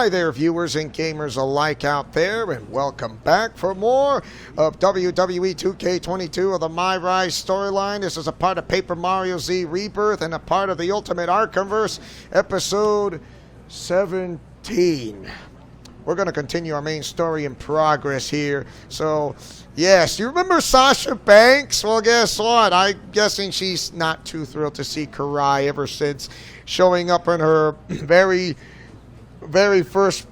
Hi there, viewers and gamers alike out there, and welcome back for more of WWE 2K22 of the MyRise storyline. This is a part of Paper Mario Z Rebirth and a part of the Ultimate Arkhamverse, episode 17. We're going to continue our main story in progress here. So, yes, you remember Sasha Banks? Well, guess what? I'm guessing she's not too thrilled to see Kurai ever since showing up in her very first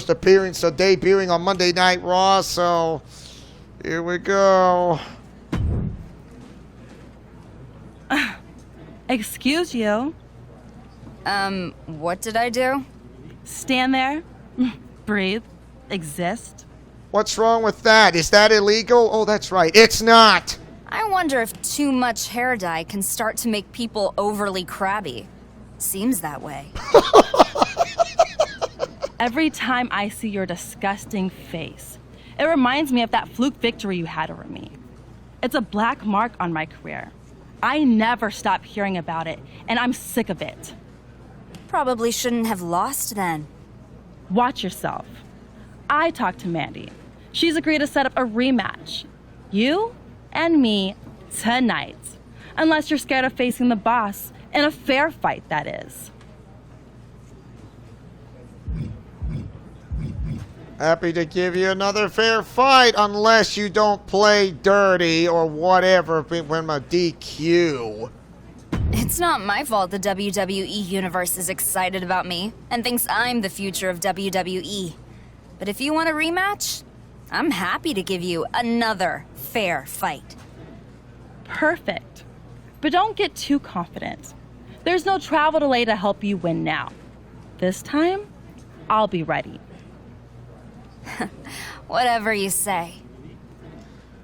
appearance, so debuting on Monday Night Raw. So here we go. Excuse you. What did I do? Stand there, breathe, exist. What's wrong with that? Is that illegal? Oh, that's right. It's not. I wonder if too much hair dye can start to make people overly crabby. Seems that way. Every time I see your disgusting face, it reminds me of that fluke victory you had over me. It's a black mark on my career. I never stop hearing about it, and I'm sick of it. Probably shouldn't have lost then. Watch yourself. I talked to Mandy. She's agreed to set up a rematch. You and me tonight. Unless you're scared of facing the boss in a fair fight, that is. Happy to give you another fair fight, unless you don't play dirty or whatever when my DQ. It's not my fault the WWE Universe is excited about me and thinks I'm the future of WWE. But if you want a rematch, I'm happy to give you another fair fight. Perfect. But don't get too confident. There's no travel delay to help you win now. This time, I'll be ready. Whatever you say.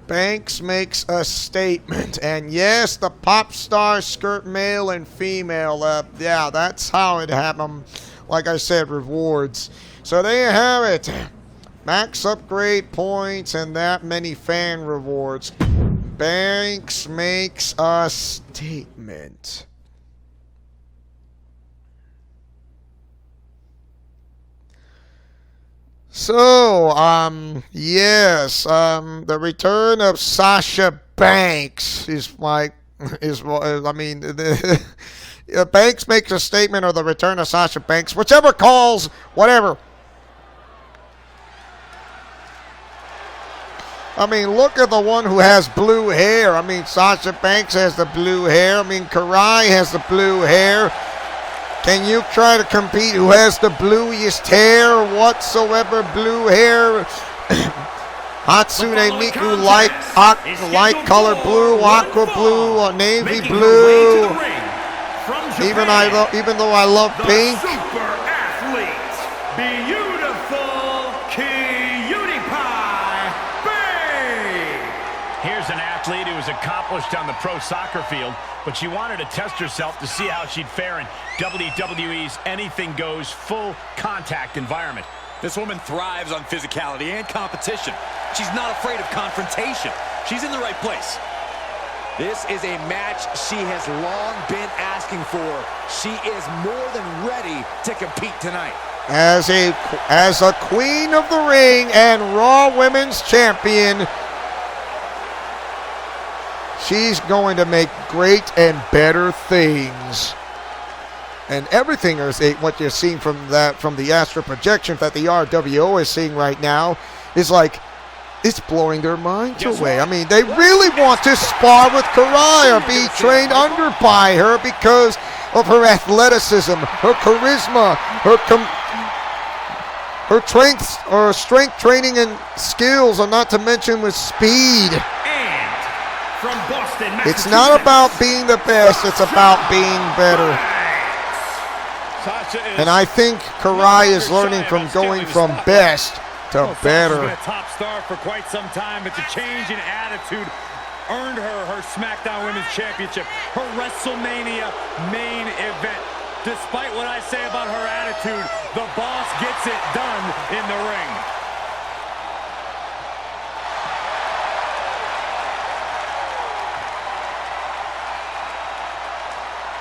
Banks makes a statement, and yes, the pop star skirt male and female. Yeah, that's how it happened. Like I said, rewards. So there you have it. Max upgrade points and that many fan rewards. Banks makes a statement. So, yes, the return of Sasha Banks Banks makes a statement, or the return of Sasha Banks, whichever calls, whatever. I mean, look at the one who has blue hair. I mean, Sasha Banks has the blue hair. I mean, Kurai has the blue hair. Can you try to compete who has the bluiest hair whatsoever? Blue hair. Hatsune Miku light color blue, aqua blue, or navy blue. Even though I love pink. Super athlete, beautiful cutie pie, Bayley. Here's an athlete who was accomplished on the pro soccer field, but she wanted to test herself to see how she'd fare in WWE's anything goes full contact environment. This woman thrives on physicality and competition. She's not afraid of confrontation. She's in the right place. This is a match she has long been asking for. She is more than ready to compete tonight. As a queen of the ring and Raw Women's Champion, she's going to make great and better things. And everything is what you're seeing from the astral projection that the RWO is seeing right now is like, it's blowing their minds away. I mean, they really want to spar with Kurai or be trained under by her because of her athleticism, her charisma, her strength training and skills, and not to mention with speed. And from Boston, it's not about being the best, it's about being better. And I think Kurai is learning from going from best to better. She's been a top star for quite some time, but the change in attitude earned her Smackdown Women's Championship, her WrestleMania main event. Despite what I say about her attitude, the boss gets it done in the ring.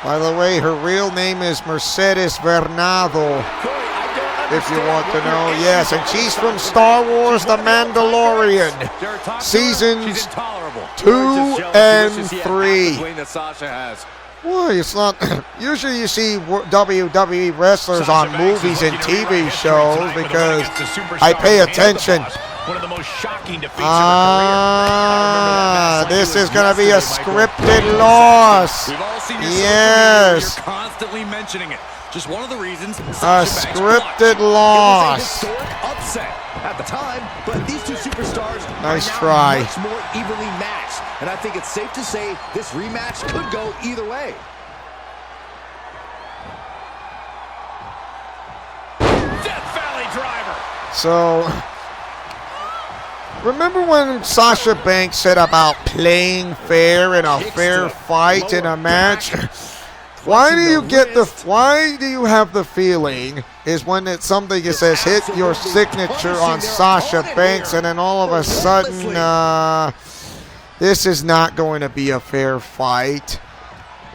By the way, her real name is Mercedes Bernardo. Corey, I don't if you want to know. Yes, and she's from Star Wars The Mandalorian, seasons 2 and 3. Well, it's not. Usually you see WWE wrestlers on movies and TV shows because I pay attention. One of the most shocking defeats of her career. This is going to be a scripted loss. We've all seen your yes. You're constantly mentioning it. Just one of the reasons. A scripted loss. It was a historic upset at the time, but these two superstars nice are now try. much more evenly matched, and I think it's safe to say this rematch could go either way. Death Valley driver. So, remember when Sasha Banks said about playing fair in a fair fight in a match? Why do you have the feeling is when it's something that says hit your signature on Sasha Banks and then all of a sudden this is not going to be a fair fight?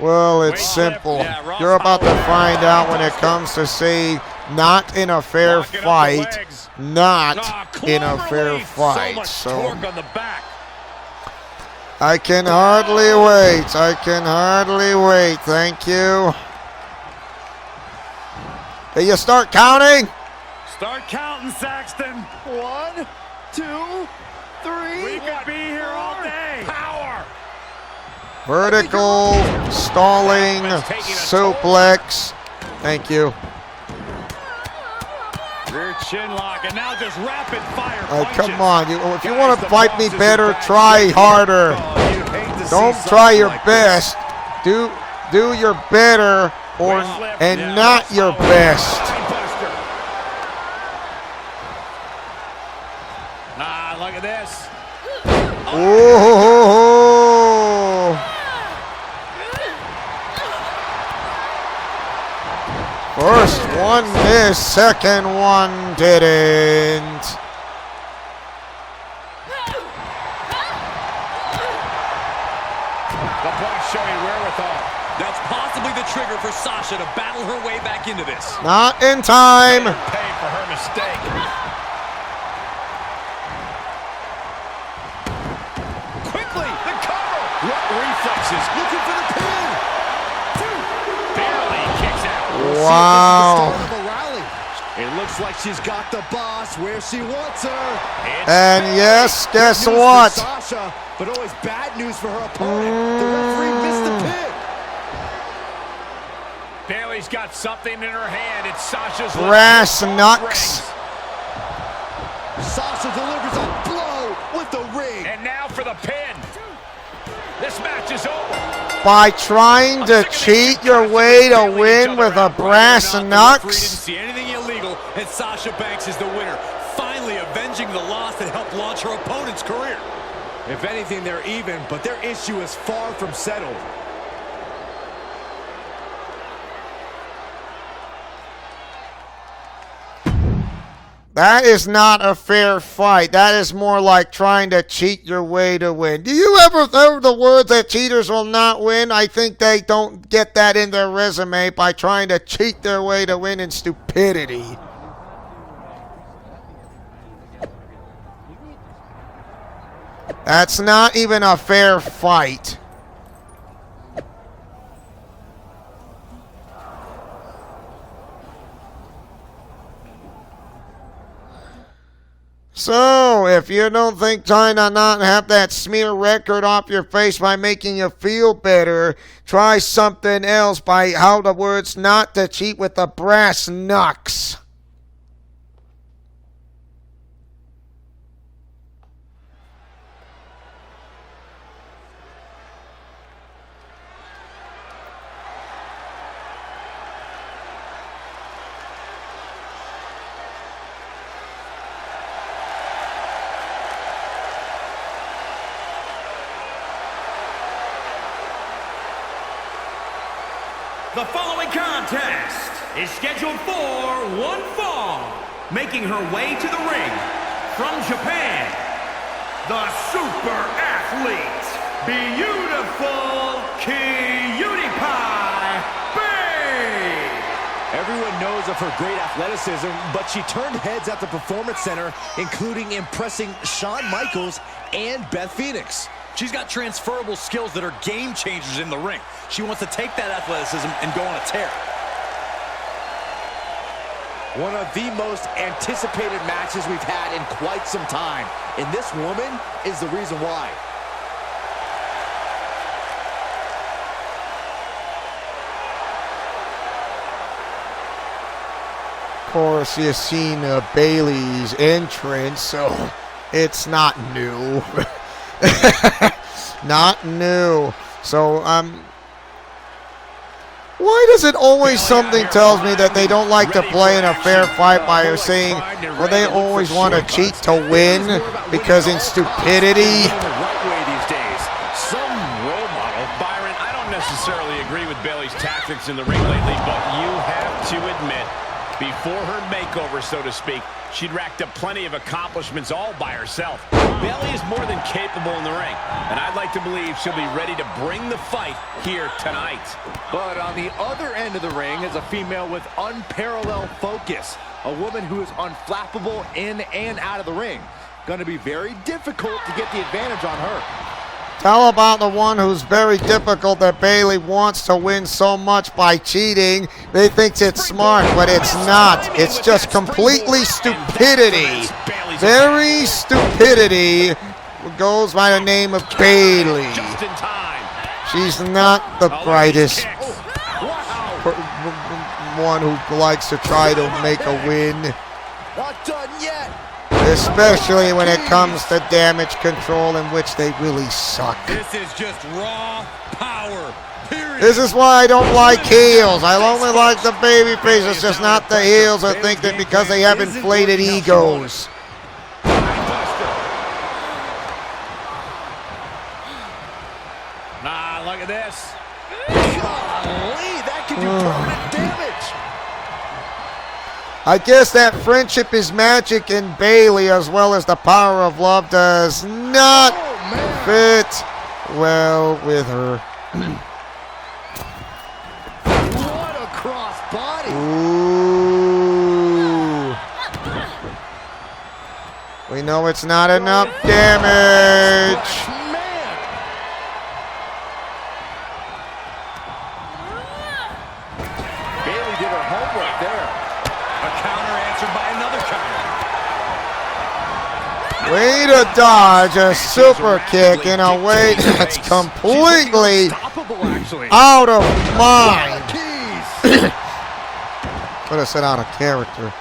Well, it's simple. You're about to find out when it comes to say not in a fair fight, not in a fair fight. So I can hardly wait. I can hardly wait. Thank you. Can you start counting? Start counting, Saxton. 1, 2, 3. We could be here all day. Power. Vertical, stalling, suplex. Thank you. Rear chin lock, and now just rapid fire punches. Come on. If you want to fight me better, try harder. Don't try your best. Do your better and not your best. Look at this. Ooh. First one missed, second one didn't. The point showing wherewithal. That's possibly the trigger for Sasha to battle her way back into this. Not in time. Pay for her mistake. Quickly, the cover. What reflexes? Looking for the pin. Barely kicks out. Wow. It looks like she's got the boss where she wants her. And yes, guess what? Sasha, but always bad news for her opponent. The referee missed the pin. Bayley's got something in her hand. It's Sasha's Brass knucks. Sasha delivers a blow with the ring. And now for the pin. This match is over. By trying to cheat your way to win with a brass Didn't knucks? see anything illegal, and Sasha Banks is the winner, finally avenging the loss that helped launch her opponent's career. If anything, they're even, but their issue is far from settled. That is not a fair fight. That is more like trying to cheat your way to win. Do you ever hear the words that cheaters will not win? I think they don't get that in their resume by trying to cheat their way to win in stupidity. That's not even a fair fight. So, if you don't think trying to not have that smear record off your face by making you feel better, try something else by how the words not to cheat with the brass knucks. The following contest is scheduled for one fall. Making her way to the ring from Japan, the super athlete, beautiful Kurai Geno. Everyone knows of her great athleticism, but she turned heads at the Performance Center, including impressing Shawn Michaels and Beth Phoenix. She's got transferable skills that are game changers in the ring. She wants to take that athleticism and go on a tear. One of the most anticipated matches we've had in quite some time. And this woman is the reason why. Of course, you've seen Bayley's entrance, so it's not new. Not new. So, why does it always something tells me that they don't like to play in a fair fight by saying, well, they always want to cheat to win because in stupidity? Some role model. Byron, I don't necessarily agree with Bayley's tactics in the ring lately, but you have to admit, before her makeover, so to speak, she'd racked up plenty of accomplishments all by herself. Bayley is more than capable in the ring, and I'd like to believe she'll be ready to bring the fight here tonight. But on the other end of the ring is a female with unparalleled focus. A woman who is unflappable in and out of the ring. Going to be very difficult to get the advantage on her. Tell about the one who's very difficult that Bayley wants to win so much by cheating. They think it's smart, but it's not. It's just completely stupidity. Very stupidity goes by the name of Bayley. She's not the brightest one who likes to try to make a win. Not done yet. Especially when it comes to damage control, in which they really suck. This is just raw power, period. This is why I don't like heels. I only like the baby faces, just not the heels who think that because they have inflated egos. Ah, look at this. Golly, that can do permanent damage. I guess that friendship is magic in Bayley, as well as the power of love, does not fit well with her. What a cross body. Ooh. We know it's not enough damage. Bayley did her homework there. A counter answered by another counter. Way to dodge a super kick in a way that's completely out of mind. Could have said out of character.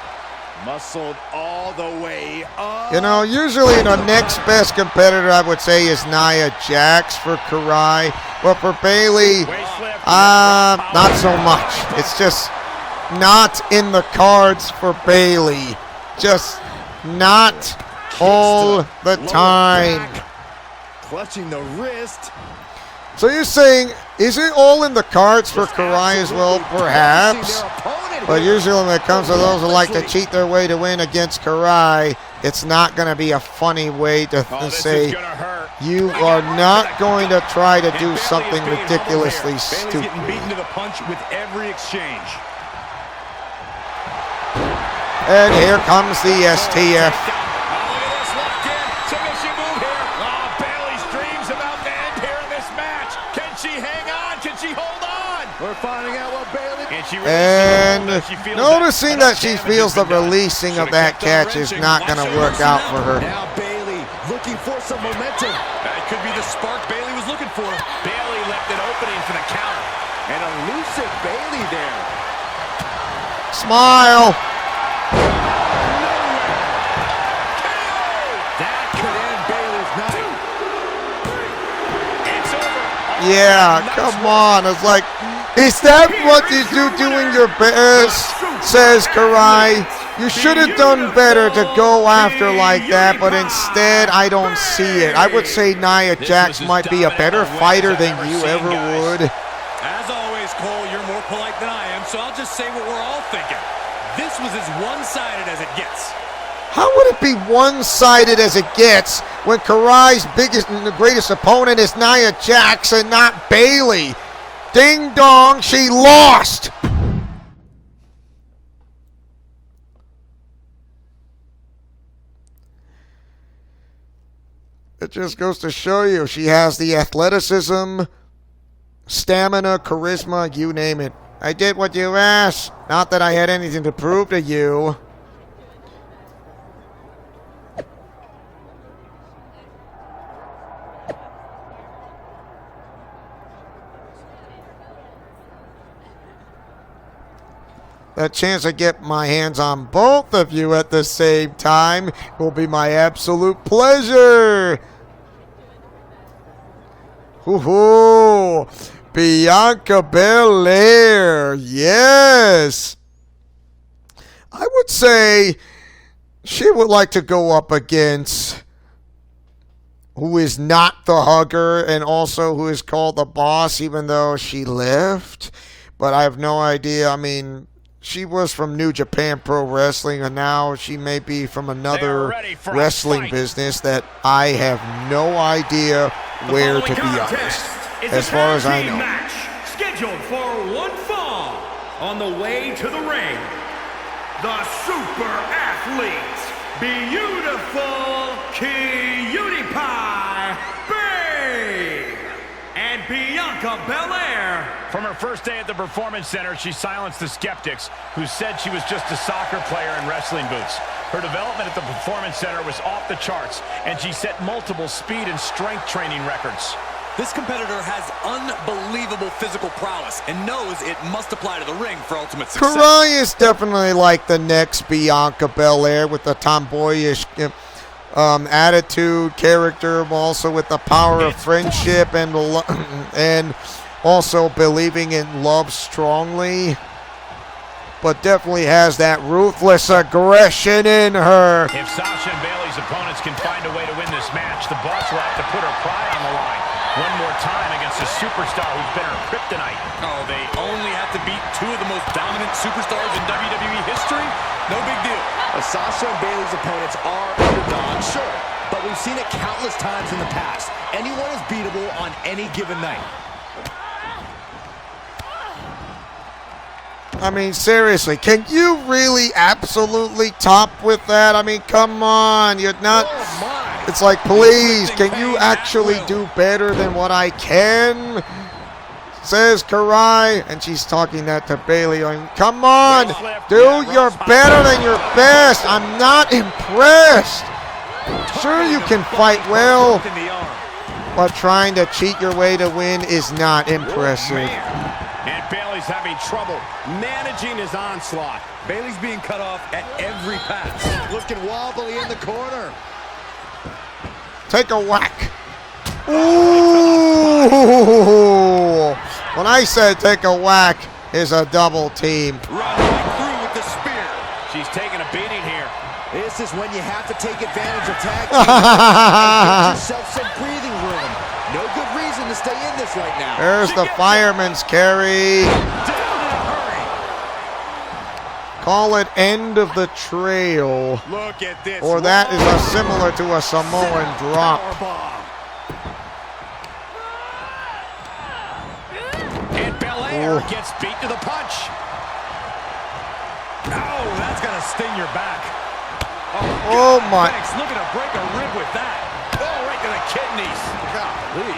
Muscled all the way up. You know, usually the next best competitor I would say is Nia Jax for Kurai, but for Bayley, not so much. It's just not in the cards for Bayley. Just not all the time. Clutching the wrist. So you're saying, is it all in the cards for Kurai as well? Perhaps. But usually when it comes to those who like to cheat their way to win against Kurai, it's not going to be a funny way to say you are not going to try to do something ridiculously stupid. Getting beaten to the punch with every exchange. And here comes the STF. We're finding out what Bayley. And noticing that she feels the releasing of that catch is not going to work out for her. Now Bayley looking for some momentum. That could be the spark Bayley was looking for. Bayley left an opening for the counter. An elusive Bayley there. Smile. That could end Bayley's night. It's over. Yeah, come on. It's like, is that what you do doing your best, says Kurai. You should have done better to go after like that, but instead I don't see it. I would say Nia Jax might be a better fighter than you ever would. As always, Cole, you're more polite than I am, so I'll just say what we're all thinking. This was as one-sided as it gets. How would it be one-sided as it gets when Kurai's biggest and the greatest opponent is Nia Jax and not Bayley? Ding dong, she lost. It just goes to show you she has the athleticism, stamina, charisma, you name it. I did what you asked. Not that I had anything to prove to you. That chance to get my hands on both of you at the same time will be my absolute pleasure. Hoo-hoo. Bianca Belair, yes. I would say she would like to go up against who is not the hugger and also who is called the boss, even though she left. But I have no idea. I mean, she was from New Japan Pro Wrestling, and now she may be from another wrestling business that I have no idea where, to be honest, as far as I know. Match scheduled for one fall. On the way to the ring, the super athlete, beautiful Cutie Pie Bayley, and Bianca Belair. From her first day at the Performance Center, she silenced the skeptics who said she was just a soccer player in wrestling boots. Her development at the Performance Center was off the charts, and she set multiple speed and strength training records. This competitor has unbelievable physical prowess and knows it must apply to the ring for ultimate success. Kurai is definitely like the next Bianca Belair with the tomboyish attitude, character, also with the power of friendship and also believing in love strongly, but definitely has that ruthless aggression in her. If Sasha and Bayley's opponents can find a way to win this match, the boss will have to put her pride on the line one more time against a superstar who's been her kryptonite. Oh, they only have to beat two of the most dominant superstars in WWE history? No big deal. Sasha and Bayley's opponents are underdogs, sure, but we've seen it countless times in the past. Anyone is beatable on any given night. I mean, seriously, can you really absolutely top with that? I mean, come on, you're not... It's like, please, can you actually do better than what I can? Says Kurai, and she's talking that to Bayley. Come on, dude, you're better than your best. I'm not impressed. Sure, you can fight well, but trying to cheat your way to win is not impressive. And Bayley's having trouble managing his onslaught. Bayley's being cut off at every pass. Looking wobbly in the corner. Take a whack. Ooh! When I said take a whack, is a double team. Run right through with the spear. She's taking a beating here. This is when you have to take advantage of tag team and get yourself some breathing room. No good reason to stay in this right now. There's the fireman's carry. Call it end of the trail. Look at this. Or that is similar to a Samoan drop. And Belair gets beat to the punch. Oh, that's going to sting your back. Oh my. Thanks. Looking to break a rib with that. Oh, right to the kidneys. Golly.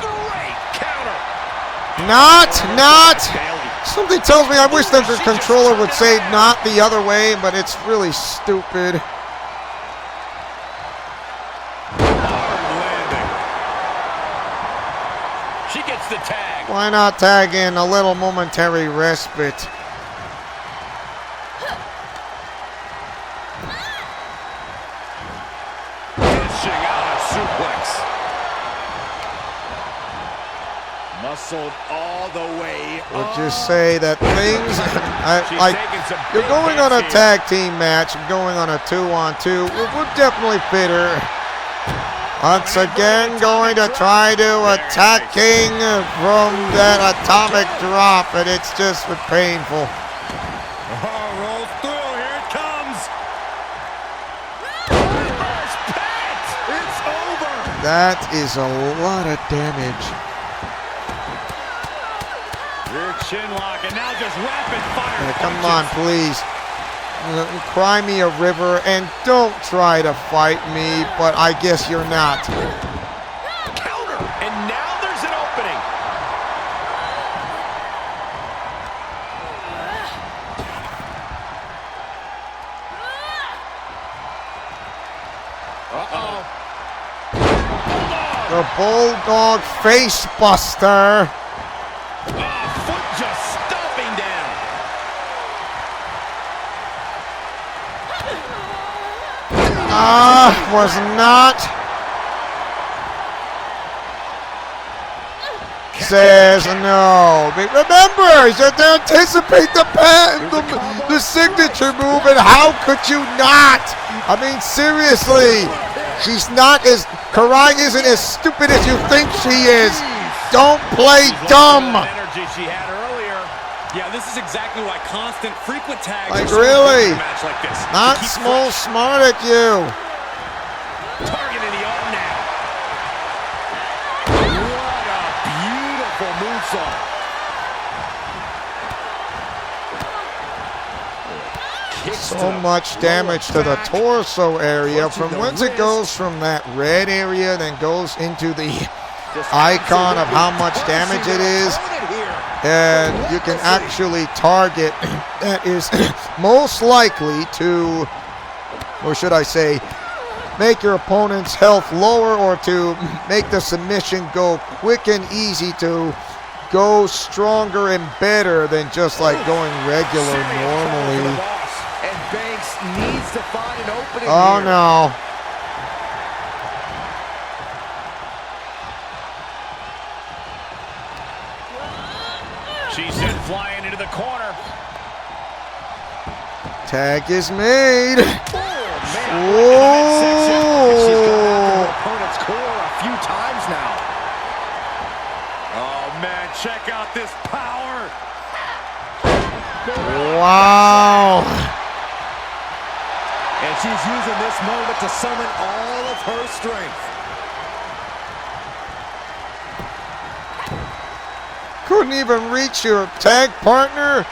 Great counter. Not. Something tells me I wish the controller would say not the other way, but it's really stupid. Hard landing. She gets the tag. Why not tag in a little momentary respite? Dishing out a suplex. Muscled all the way. We'll just say that things, like, you're going on a tag team match, you're going on a 2-on-2, we're definitely fitter. Once again, going to try to attack King from that atomic drop, and it's just painful. Rolls through, here it comes. Reverse pit. It's over. That is a lot of damage. Rear chin lock, and now just rapid fire. Come on, please. cry me a river and don't try to fight me, but I guess you're not. Counter, and now there's an opening. Uh-oh. The Bulldog Face Buster. Foot just stomping down. Was not. Says no. But remember, you have to anticipate the signature move, and how could you not? I mean, seriously, she's not as, Kurai isn't as stupid as you think she is. Don't play dumb. Energy she had earlier. Yeah, this is exactly why constant, frequent tags. Like, are so really? important in a match like this. Not To keep small fresh. smart at you. Targeting the arm now. What a beautiful moonsault. So much damage to the torso area. From once it goes from that red area, then goes into the icon of how much damage it is. And you can actually target that is most likely to, or should I say, make your opponent's health lower, or to make the submission go quick and easy, to go stronger and better than just like going regular normally. And Banks needs to find an opening Oh here. no. She sent flying into the corner. Tag is made. She's gone after her Oh. opponent's core a few times now. Oh man, check out this power. Wow. And she's using this moment to summon all of her strength. Couldn't even reach your tag partner.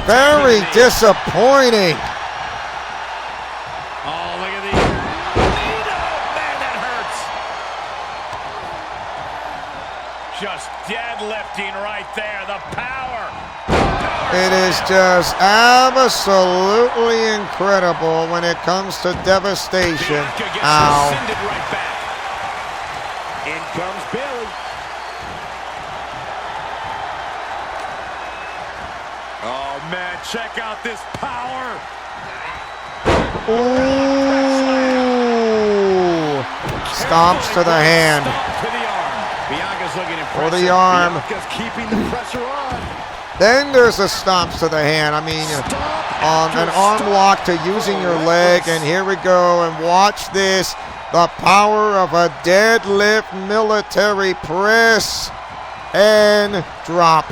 Very disappointing. Oh, look at the man, that hurts. Just deadlifting right there. The power. It is just absolutely incredible when it comes to devastation. Bianca gets Ow. rescinded right back. In comes Bayley. Oh man, check out this power. Ooh. Stomps to the hand. Stomp to the arm. Bianca's looking For impressive. the arm. Bianca's keeping the pressure on. Then there's the stomps to the hand. I mean, an arm lock to using your leg. And here we go. And watch this. The power of a deadlift military press. And drop.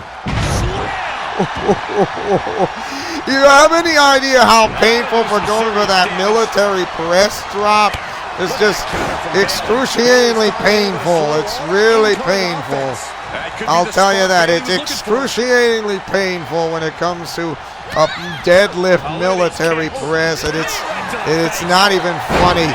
You have any idea how painful for going for that military press drop? It's just excruciatingly painful. It's really painful. I'll tell you that. It's excruciatingly painful when it comes to a deadlift military press, and it's not even funny.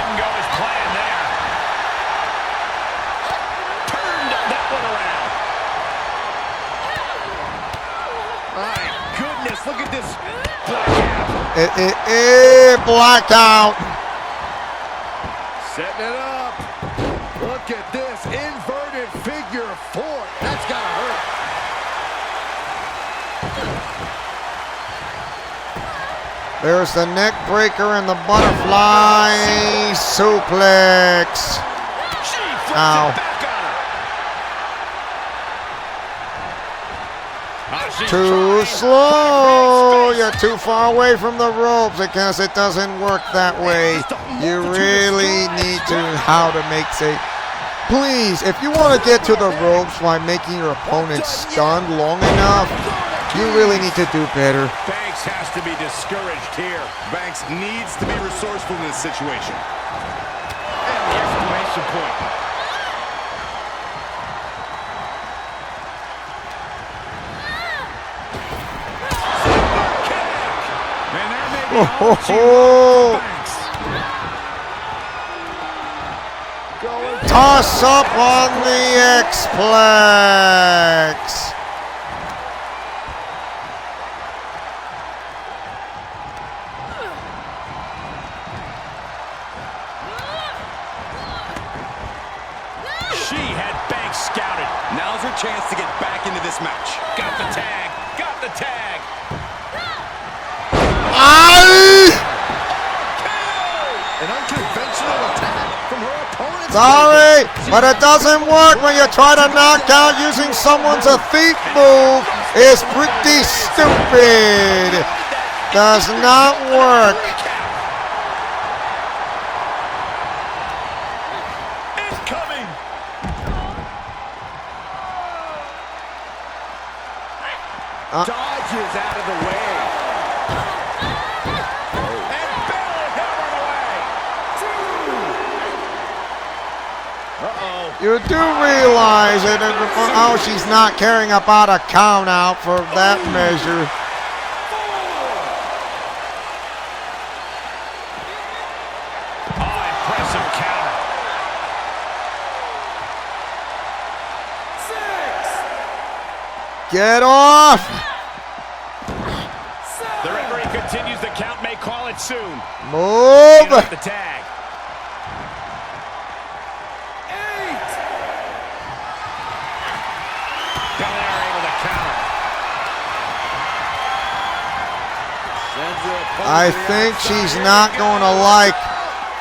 Look at this. Blackout. Setting it up. Look at this inverted figure four. That's gotta hurt. There's the neck breaker and the butterfly suplex. Ow. Too slow. You're too far away from the ropes because it doesn't work that way. You really need to how to make say. Please, if you want to get to the ropes by making your opponent stunned long enough, you really need to do better. Banks has to be discouraged here. Banks needs to be resourceful in this situation. And the exclamation point. Man, there may Toss up on the X-Plex. She had Banks scouted. Now's her chance to get back into this match. Got the tag. Got the tag. An unconventional attack from her opponent. Sorry, but it doesn't work when you try to knock out using someone's a thief move. It's pretty stupid. Does not work. It's coming. Dodges out of the way. And Bayley hammered away. Uh-oh. You do realize it. Oh, she's not caring about a count out for that measure. Oh, impressive counter. Get off. The referee continues the count, may call it soon. Move. The tag. 8. Belair able to counter. I think she's not going to like.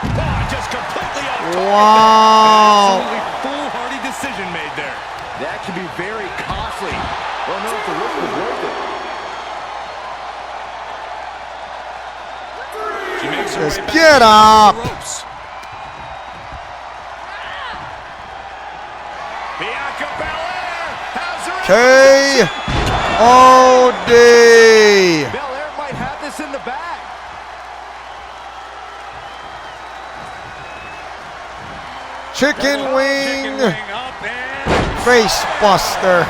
Oh, just completely off target. Wow. Absolutely foolhardy decision made there. That can be very costly. Don't know if the risk was worth it. She makes her Just way back get to the up. ropes. Bianca Belair has her K.O.D. Belair might have this in the bag. Chicken wing. up and Face buster.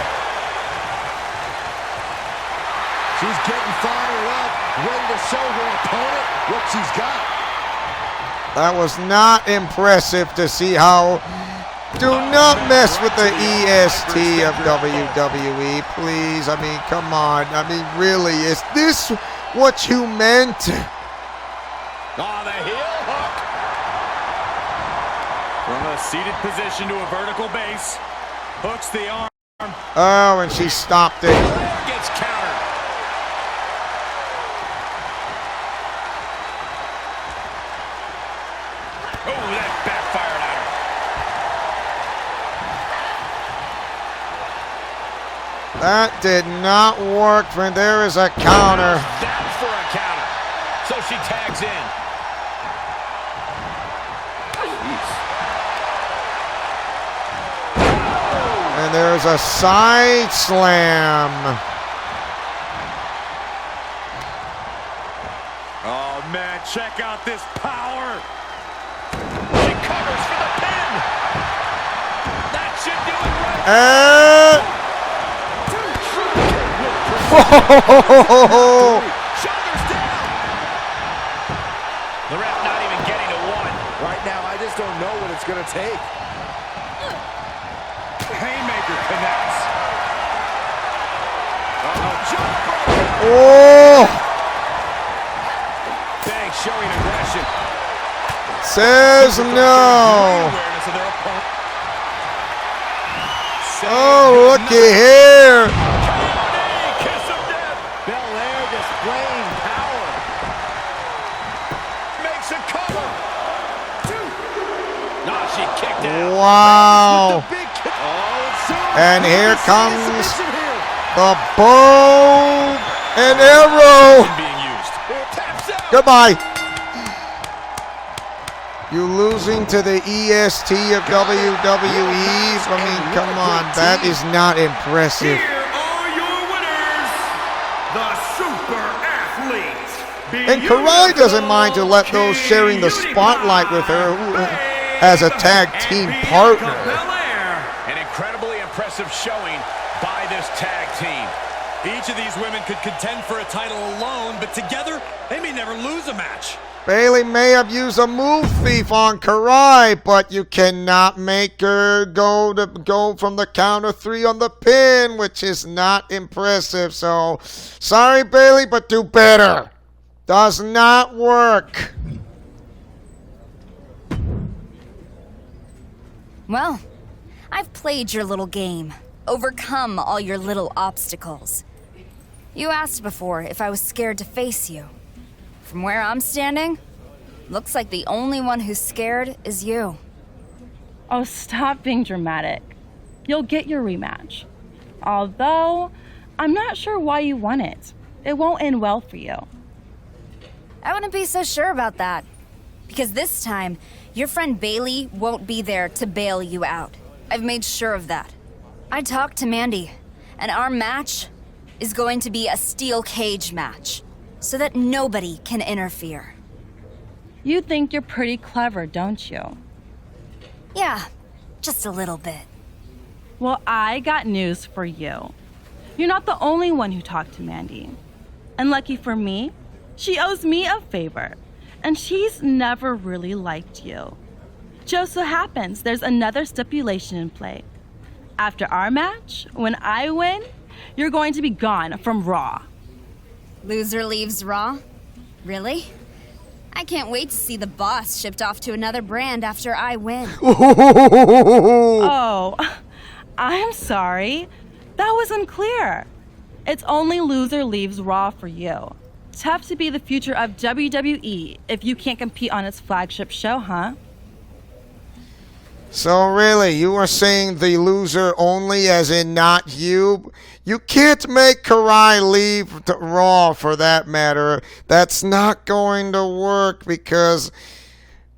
She's getting fired up, ready to show her opponent what she's got. That was not impressive to see how. Do not mess with the EST of WWE, please. I mean, come on. I mean, really, is this what you meant? oh, the heel hook. From a seated position to a vertical base. Hooks the arm. Oh, and she stopped it. Gets countered. Oh, that backfired at her. That did not work. For there is a counter. That's for a counter. So she tags in. And there's a side slam. Oh, man, check out this power. She covers for the pin. That should do it right. And whoa! Shoulders down. The ref not even getting to one. Right now, I just don't know what it's going to take. Haymaker connects. Jump. Oh! Banks showing aggression. Says no. Awareness of their opponent. Oh, looky here. Kiss of death. Belair displaying power. Makes a cover. No, she kicked out. Wow. Big kick. Oh, it's soon. And here comes Submission here. the bow and arrow. Being used. Taps out. Goodbye. You losing to the EST of WWE? I mean, come on. That is not impressive. Here are your winners, the Super Athletes. And Kurai doesn't mind to let those sharing the spotlight with her as a tag team partner. An incredibly impressive showing by this tag team. Each of these women could contend for a title alone, but together, they may never lose a match. Bayley may have used a move thief on Kurai, but you cannot make her go from the count of 3 on the pin, which is not impressive. So, sorry, Bayley, but do better. Does not work. Well, I've played your little game. Overcome all your little obstacles. You asked before if I was scared to face you. From where I'm standing, looks like the only one who's scared is you. Oh, stop being dramatic. You'll get your rematch. Although, I'm not sure why you want it. It won't end well for you. I wouldn't be so sure about that. Because this time, your friend Bayley won't be there to bail you out. I've made sure of that. I talked to Mandy, and our match is going to be a steel cage match, so that nobody can interfere. You think you're pretty clever, don't you? Yeah, just a little bit. Well, I got news for you. You're not the only one who talked to Mandy. And lucky for me, she owes me a favor, and she's never really liked you. Just so happens there's another stipulation in play. After our match, when I win, you're going to be gone from Raw. Loser leaves Raw? Really? I can't wait to see the boss shipped off to another brand after I win. Oh, I'm sorry. That was unclear. It's only loser leaves Raw for you. Tough to be the future of WWE if you can't compete on its flagship show, huh? So really, you are saying the loser only, as in not you? You can't make Kurai leave Raw for that matter. That's not going to work because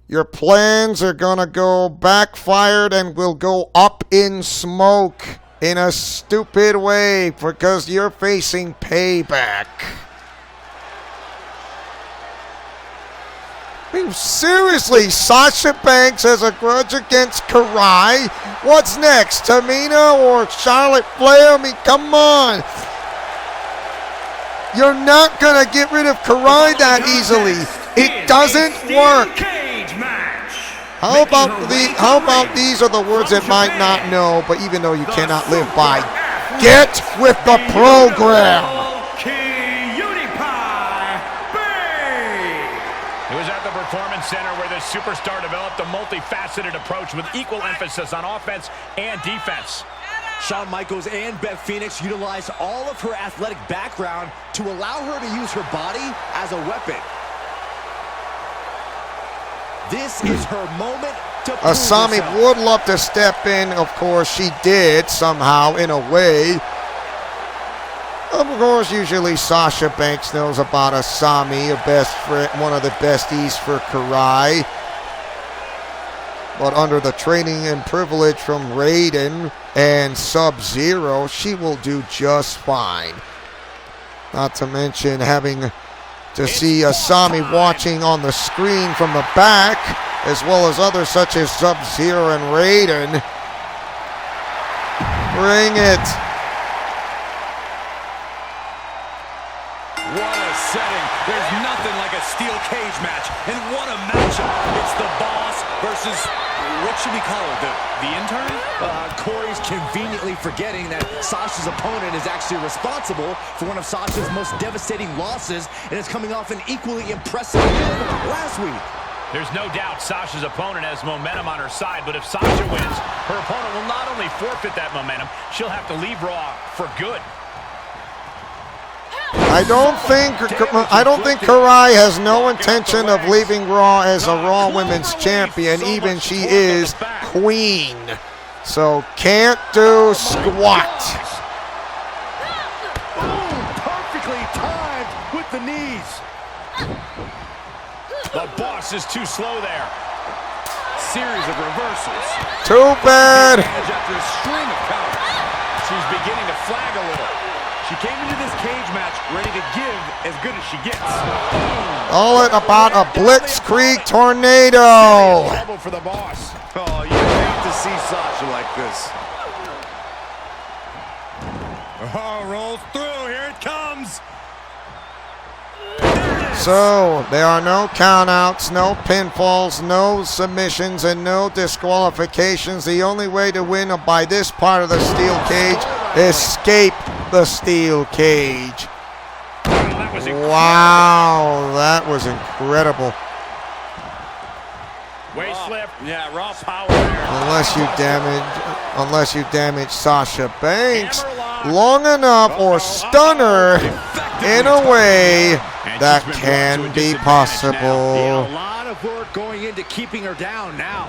your plans are going to go backfired and will go up in smoke in a stupid way because you're facing Payback. I mean, seriously, Sasha Banks has a grudge against Kurai. What's next, Tamina or Charlotte Flair? I mean, come on. You're not going to get rid of Kurai that easily. It doesn't work. How about these are the words that might not know, but even though you cannot live by. Get with the program. Performance Center where the superstar developed a multifaceted approach with equal emphasis on offense and defense. Shawn Michaels and Beth Phoenix utilized all of her athletic background to allow her to use her body as a weapon. This is her moment to prove Asami herself. would love to step in. Of course, she did somehow in a way. Of course, usually Sasha Banks knows about Asami, a best friend, one of the besties for Kurai. But under the training and privilege from Raiden and Sub-Zero, she will do just fine. Not to mention having to see Asami watching on the screen from the back, as well as others such as Sub-Zero and Raiden. Bring it. What a setting. There's nothing like a steel cage match. And what a matchup. It's the boss versus, what should we call her, the intern? Corey's conveniently forgetting that Sasha's opponent is actually responsible for one of Sasha's most devastating losses and is coming off an equally impressive win last week. There's no doubt Sasha's opponent has momentum on her side, but if Sasha wins, her opponent will not only forfeit that momentum, she'll have to leave Raw for good. I don't think Kurai has no intention of leaving Raw as a Raw Women's Champion, even she is Queen. So can't do squat. Boom! Perfectly timed with the knees. The boss is too slow there. Series of reversals. Too bad. After a string of counters. She's beginning to flag a little. She came into this cage match ready to give as good as she gets. All it about a blitzkrieg tornado. Trouble for the boss. Oh, you hate to see Sasha like this. Oh, rolls through. Here it comes. So, there are no countouts, no pinfalls, no submissions, and no disqualifications. The only way to win by this part of the steel cage, escape the steel cage. Wow, that was incredible. Waist slip. Yeah, raw power. Unless you damage Sasha Banks long enough or stun her in a way that can be possible. A lot of work going into keeping her down now.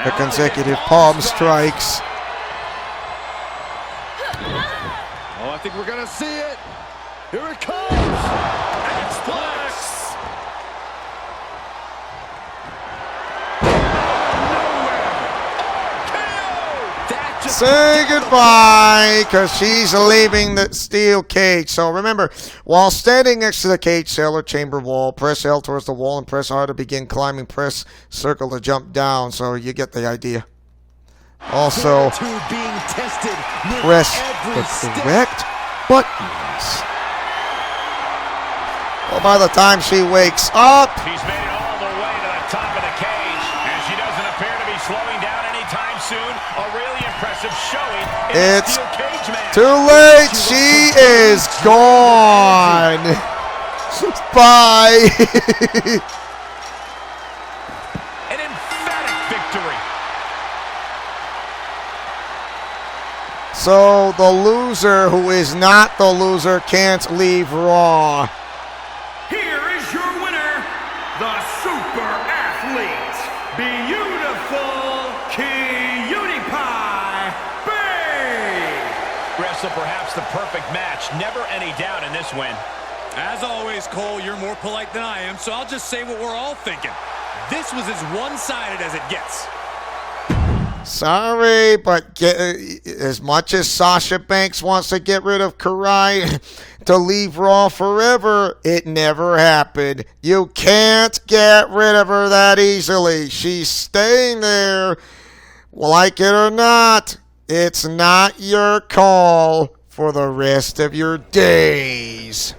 The consecutive palm strikes. Oh, I think we're gonna see it. Here it comes. X-Plex. Say goodbye, because she's leaving the steel cage. So remember, while standing next to the cage cell or chamber wall, press L towards the wall and press R to begin climbing. Press circle to jump down. So you get the idea. Also, press the correct buttons. Well, by the time she wakes up, She's made it all the way to the top of the cage, and she doesn't appear to be slowing down anytime soon. A really impressive showing in the steel cage match. Too late. She is gone. Bye. An emphatic victory. So the loser who is not the loser can't leave Raw. Here is your winner, the super athlete, beautiful Cutie Pie Bayley. Wrestle perhaps the perfect match. Never any doubt in this win. As always, Cole, you're more polite than I am, so I'll just say what we're all thinking. This was as one-sided as it gets. Sorry, but as much as Sasha Banks wants to get rid of Kurai to leave Raw forever, it never happened. You can't get rid of her that easily. She's staying there. Like it or not, it's not your call for the rest of your days.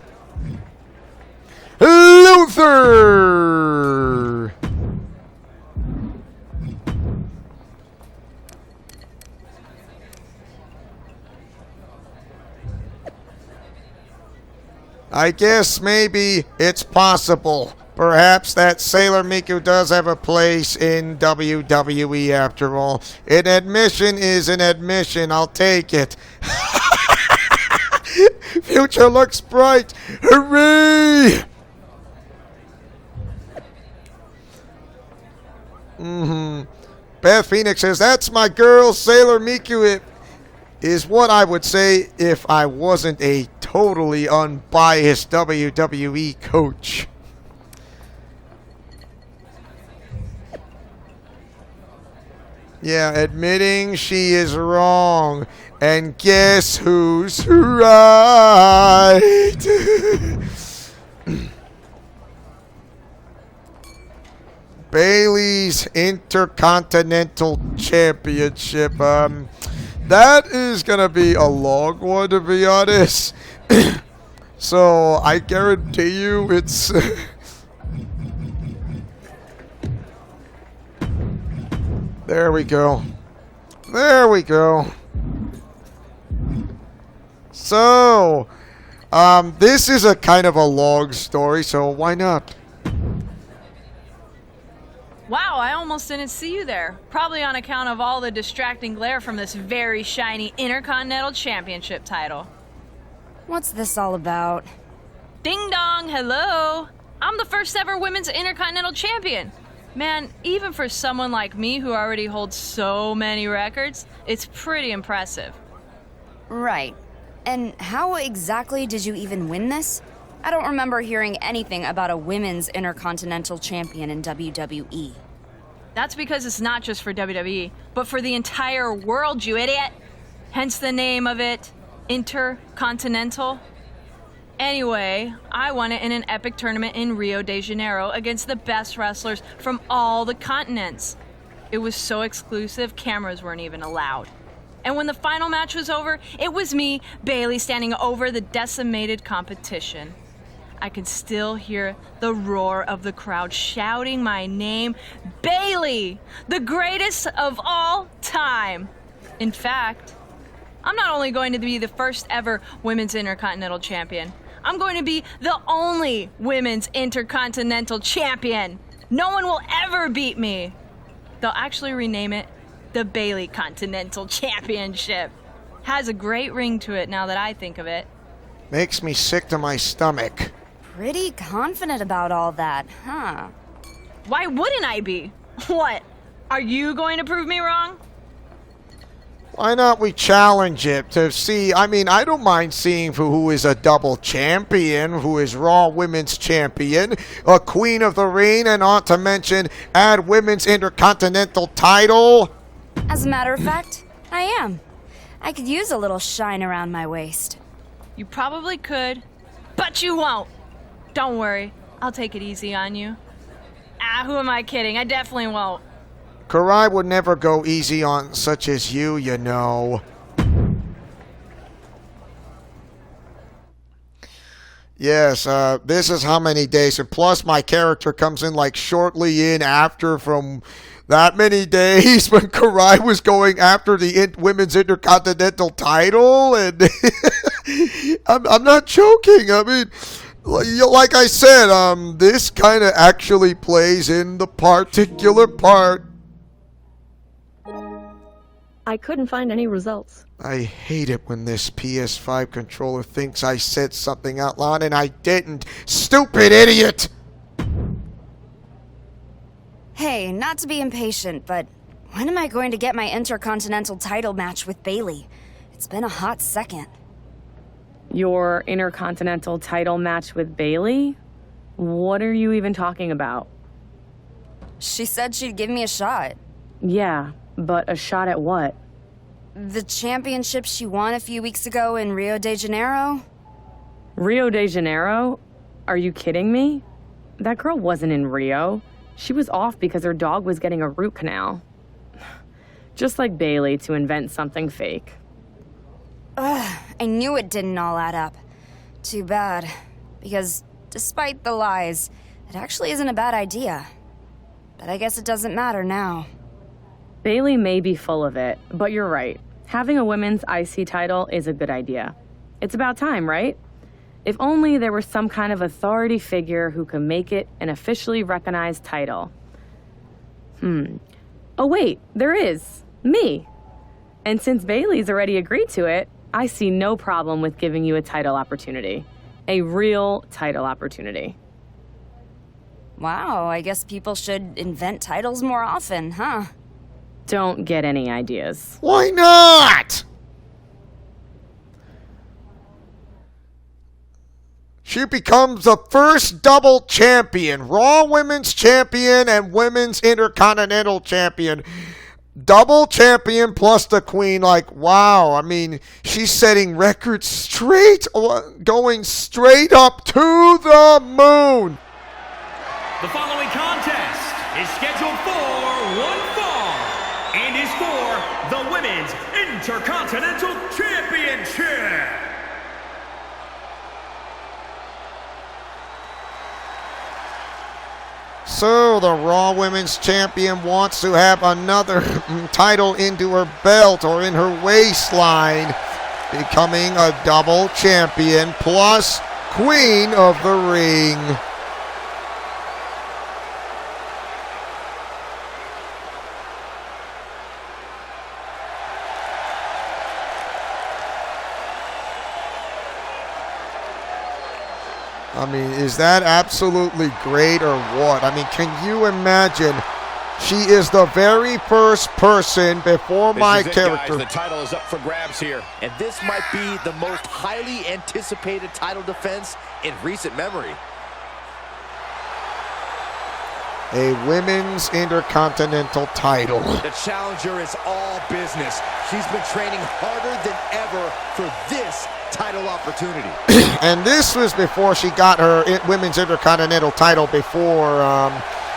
Luther! I guess maybe it's possible. Perhaps that Sailor Miku does have a place in WWE after all. An admission is an admission. I'll take it. Future looks bright. Hooray! Beth Phoenix says, that's my girl, Sailor Miku. It is what I would say if I wasn't a totally unbiased WWE coach. Yeah, admitting she is wrong. And guess who's right? Bayley's Intercontinental Championship. That is going to be a long one, to be honest. So, I guarantee you it's... There we go. There we go. So, this is a kind of a long story, so why not? Wow, I almost didn't see you there. Probably on account of all the distracting glare from this very shiny Intercontinental Championship title. What's this all about? Ding dong, hello! I'm the first ever women's Intercontinental Champion. Man, even for someone like me who already holds so many records, it's pretty impressive. Right. And how exactly did you even win this? I don't remember hearing anything about a women's Intercontinental Champion in WWE. That's because it's not just for WWE, but for the entire world, you idiot! Hence the name of it, Intercontinental. Anyway, I won it in an epic tournament in Rio de Janeiro against the best wrestlers from all the continents. It was so exclusive, cameras weren't even allowed. And when the final match was over, it was me, Bayley, standing over the decimated competition. I could still hear the roar of the crowd shouting my name, Bayley, the greatest of all time. In fact, I'm not only going to be the first ever Women's Intercontinental Champion, I'm going to be the only Women's Intercontinental Champion. No one will ever beat me. They'll actually rename it the Bayley Continental Championship. Has a great ring to it now that I think of it. Makes me sick to my stomach. Pretty confident about all that, huh? Why wouldn't I be? What? Are you going to prove me wrong? Why not we challenge it to see? I mean, I don't mind seeing who is a double champion, who is Raw Women's Champion, a Queen of the Ring, and not to mention add Women's Intercontinental title. As a matter of fact, I am. I could use a little shine around my waist. You probably could, but you won't. Don't worry, I'll take it easy on you. Who am I kidding? I definitely won't. Kurai would never go easy on such as you, you know. Yes, this is how many days. And plus, my character comes in like shortly in after from that many days when Kurai was going after the Women's Intercontinental title. And I'm not joking. I mean, like I said, this kind of actually plays in the particular part. I couldn't find any results. I hate it when this PS5 controller thinks I said something out loud and I didn't. Stupid idiot! Hey, not to be impatient, but when am I going to get my Intercontinental title match with Bayley? It's been a hot second. Your Intercontinental title match with Bayley? What are you even talking about? She said she'd give me a shot. Yeah, but a shot at what? The championship she won a few weeks ago in Rio de Janeiro? Rio de Janeiro? Are you kidding me? That girl wasn't in Rio. She was off because her dog was getting a root canal. Just like Bayley to invent something fake. Ugh, I knew it didn't all add up. Too bad. Because despite the lies, it actually isn't a bad idea. But I guess it doesn't matter now. Bayley may be full of it, but you're right. Having a women's IC title is a good idea. It's about time, right? If only there was some kind of authority figure who could make it an officially recognized title. Oh wait, there is. Me. And since Bayley's already agreed to it, I see no problem with giving you a title opportunity. A real title opportunity. Wow, I guess people should invent titles more often, huh? Don't get any ideas. Why not? She becomes the first double champion, Raw Women's Champion and Women's Intercontinental Champion. Double champion plus the queen, like, wow. I mean, she's setting records straight, going straight up to the moon. The following contest is scheduled for one fall and is for the Women's Intercontinental Championship. So the Raw Women's Champion wants to have another title into her belt or in her waistline, becoming a double champion plus Queen of the Ring. I mean, is that absolutely great or what? I mean, can you imagine? She is the very first person before my character. Guys, the title is up for grabs here. And this might be the most highly anticipated title defense in recent memory. A Women's Intercontinental title. The challenger is all business. She's been training harder than ever for this title opportunity. And this was before she got her Women's Intercontinental title before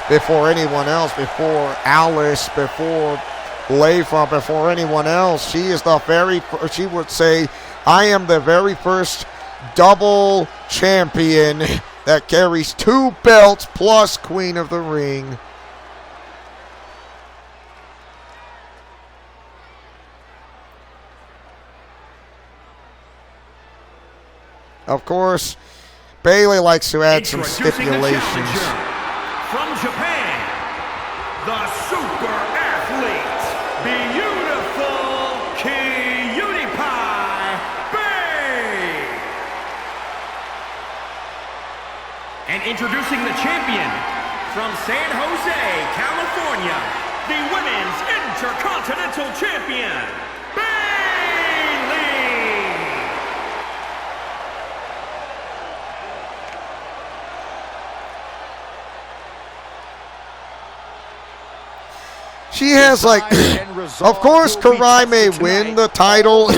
before anyone else, before Alice, before Leifa, before anyone else. She is the very first, she would say, I am the very first double champion that carries 2 belts plus Queen of the Ring. Of course, Bayley likes to add some stipulations. From Japan, the super athlete, beautiful Kurai Bay. And introducing the champion from San Jose, California, the Women's Intercontinental Champion, Bayley. She has like, of course, Kurai may win the title.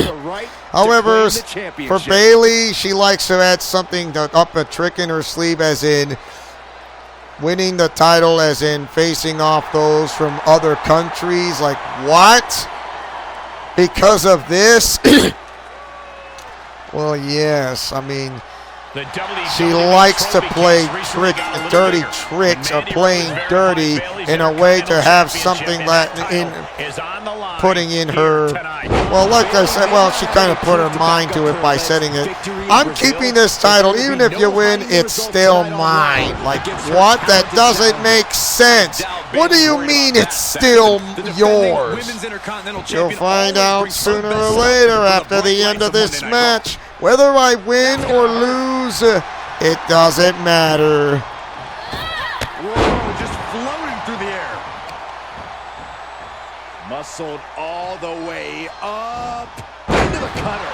However, for Bayley, she likes to add something up a trick in her sleeve, as in winning the title, as in facing off those from other countries. Like, what? Because of this? Well, yes. I mean, she likes to play dirty tricks, or playing dirty in a way to have something that putting in her, well, like I said, well, she kind of put her mind to it by setting it. I'm keeping this title. Even if you win, it's still mine. Like, what? That doesn't make sense. What do you mean it's still yours? You'll find out sooner or later after the end of this match. Whether I win or lose, it doesn't matter. Whoa, just floating through the air. Muscled all the way up into the cutter.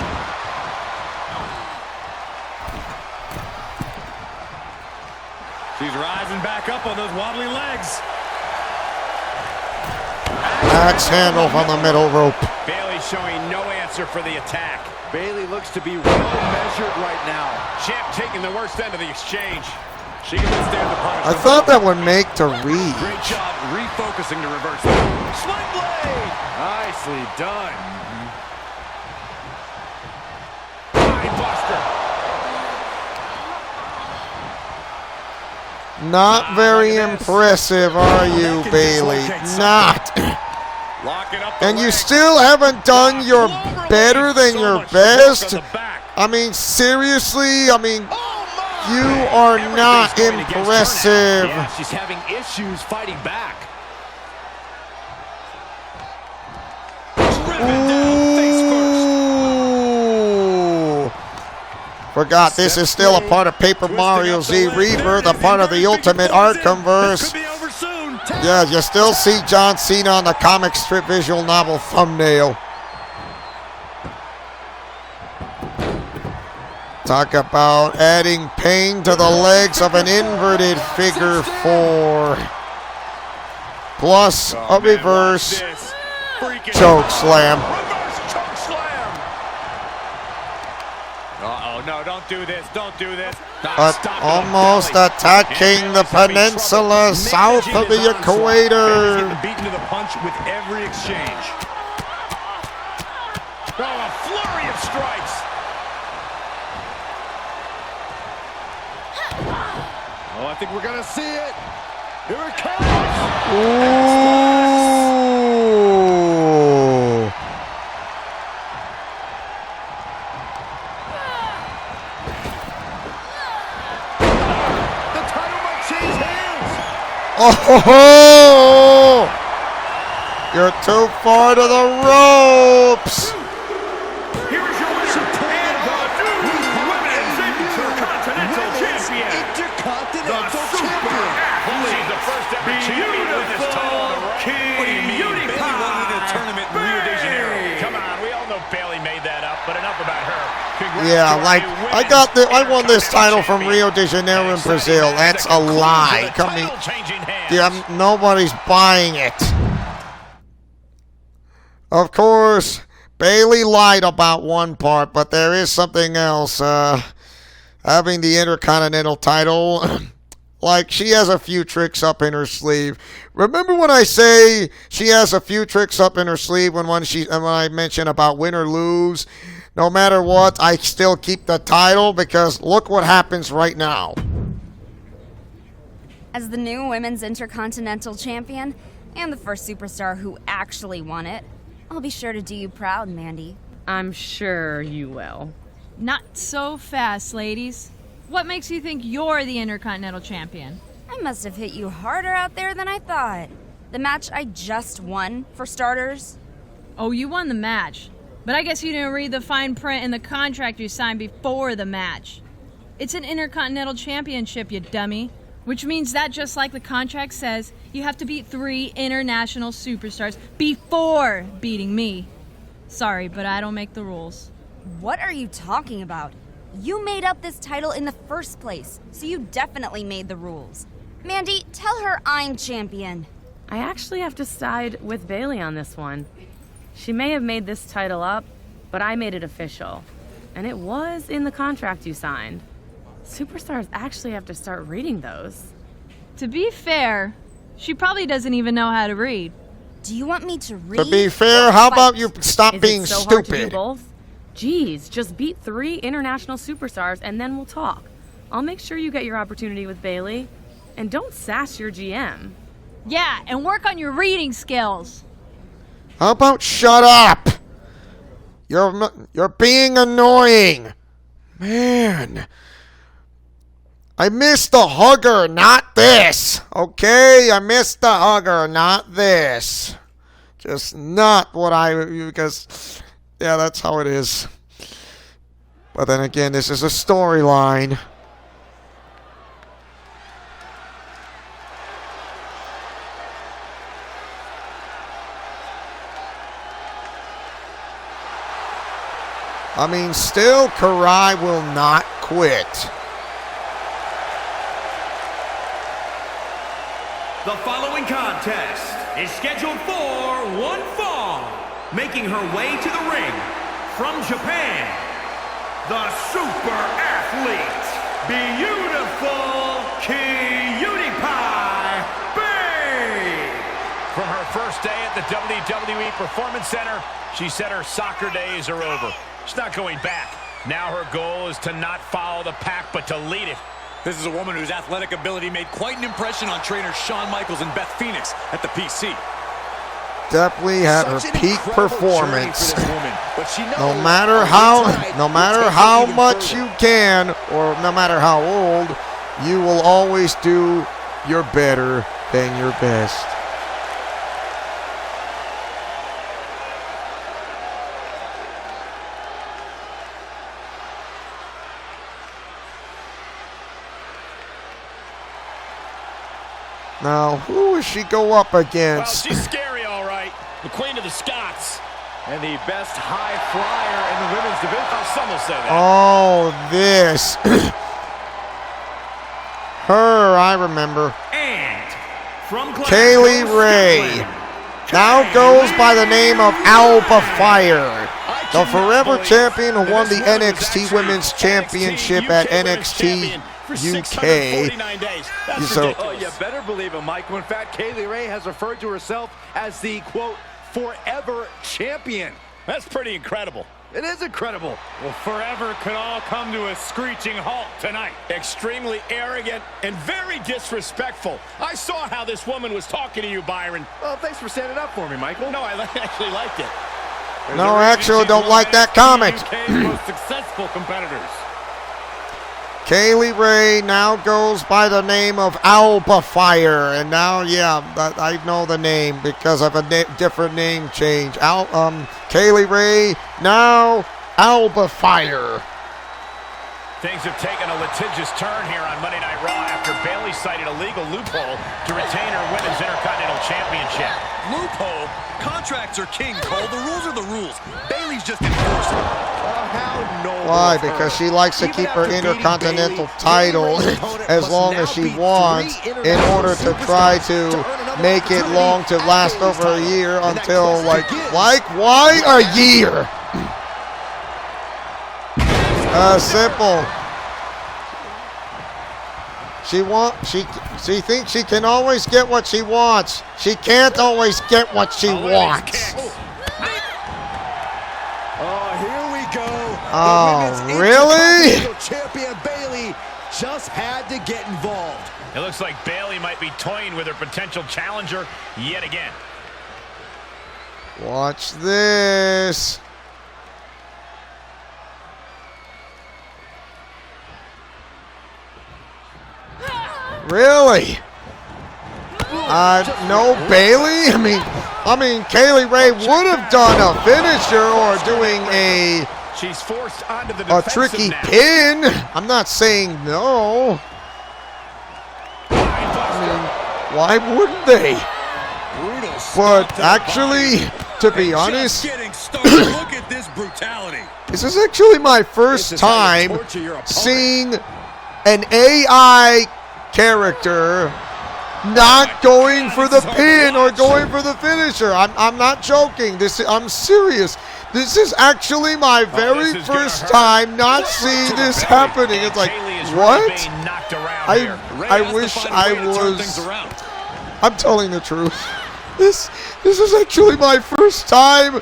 She's rising back up on those wobbly legs. Axe handle from the middle rope. Bayley showing no answer for the attack. Bayley looks to be well measured right now. Champ taking the worst end of the exchange. She can withstand the punishment. I thought that would make to read. Great job refocusing to reverse that. Sling blade! Nicely done. Buster. Not very impressive, are you, Bayley? Not. And you still haven't done your better than your best? I mean, seriously? I mean, you are not impressive. Yeah, she's having issues fighting back. Ooh. Forgot this is still a part of Paper Mario Z Rebirth, a part of the Ultimate Arkhamverse. Yeah, you still see John Cena on the comic strip visual novel thumbnail. Talk about adding pain to the legs of an inverted figure 4. Plus a reverse choke slam. Uh-oh, no, don't do this, don't do this. But almost attacking the peninsula south of the equator. Beaten to the punch with every exchange. Oh, a flurry of strikes. Oh, I think we're going to see it. Here it comes. Ooh. The title might change hands. Oh, you're too far to the ropes. Here's your winner, and the new Women's Intercontinental Champion, the super athlete, She's the first ever champion with this title on the road. What do you mean? Bayley won in a tournament in Rio de Janeiro. Come on, we all know Bayley made that up, but enough about her. Congrats Yeah, to like I won this title from Rio de Janeiro in Brazil. That's a lie. Coming, yeah, nobody's buying it. Of course, Bayley lied about one part, but there is something else. Having the Intercontinental title, like she has a few tricks up in her sleeve. Remember when I say she has a few tricks up in her sleeve when I mention about win or lose? No matter what, I still keep the title because look what happens right now. As the new Women's Intercontinental Champion, and the first superstar who actually won it, I'll be sure to do you proud, Mandy. I'm sure you will. Not so fast, ladies. What makes you think you're the Intercontinental Champion? I must have hit you harder out there than I thought. The match I just won, for starters. Oh, you won the match. But I guess you didn't read the fine print in the contract you signed before the match. It's an Intercontinental Championship, you dummy. Which means that, just like the contract says, you have to beat 3 international superstars before beating me. Sorry, but I don't make the rules. What are you talking about? You made up this title in the first place, so you definitely made the rules. Mandy, tell her I'm champion. I actually have to side with Bayley on this one. She may have made this title up, but I made it official. And it was in the contract you signed. Superstars actually have to start reading those. To be fair, she probably doesn't even know how to read. Do you want me to read? To be fair, how about you stop being Is it so hard to do stupid? both? Geez, just beat 3 international superstars and then we'll talk. I'll make sure you get your opportunity with Bayley. And don't sass your GM. Yeah, and work on your reading skills. How about shut up? You're being annoying. Man. I missed the hugger, not this. Okay? I missed the hugger, not this. Just not what because, yeah, that's how it is. But then again, this is a storyline. I mean, still, Kurai will not quit. The following contest is scheduled for one fall. Making her way to the ring from Japan, the super athlete, beautiful Cutie Pie Bay. From her first day at the WWE Performance Center, she said her soccer days are over. She's not going back. Now her goal is to not follow the pack, but to lead it. This is a woman whose athletic ability made quite an impression on trainers Shawn Michaels and Beth Phoenix at the PC. Definitely had her peak performance. No matter Let's how get much even you can, or no matter how old, you will always do your better than your best. Now, who does she go up Well, against? she's scary, all right. The Queen of the Scots. And the best high flyer in the women's division. Some will say that. Oh, this. Her, I remember. And from Kaylee Ray now goes by the name of Alba Fire, the forever champion who won the NXT Women's Championship at NXT UK. So, Oh, you better believe it, Michael. In fact, Kaylee Ray has referred to herself as the, quote, forever champion. That's pretty incredible. It is incredible. Well, forever could all come to a screeching halt tonight. Extremely arrogant and very disrespectful. I saw how this woman was talking to you, Byron. Well, thanks for standing up for me, Michael. No, I actually liked it. no, actually, don't like that comment. UK's most successful competitors. Kaylee Ray now goes by the name of Alba Fire, and now, yeah, I know the name because of a different name change. Kaylee Ray, now Alba Fire. Things have taken a litigious turn here on Monday Night Raw after Bayley cited a legal loophole to retain her Women's Intercontinental Championship. Loophole? Contracts are king, Cole. The rules are the rules. Bayley's just enforcing. How noble Why? of her. Because she likes to Even keep her after beating Intercontinental Bayley, title Kaylee Ray's opponent as must long now as she beat wants 3 in order to international try superstars to earn another make it opportunity long to at last Bayley's over a title. year And that until, quest begins. why a year? Simple. She thinks she can always get what she wants. She can't always get what she wants. Oh, here we go. Oh, really? Champion Bayley just had to get involved. It looks like Bayley might be toying with her potential challenger yet again. Watch this. Really? No Bayley? I mean, Kaylee Ray would have done a finisher or doing a She's forced onto the tricky now. pin. I'm not saying no. I mean, why wouldn't they? But actually, to be honest, Look at this brutality. this is actually my first time seeing an AI character not going for the pin or going for the finisher. I'm not joking. I'm serious. This is actually my very first time not seeing this happening. It's like, what? I wish I was. I'm telling the truth. This is actually my first time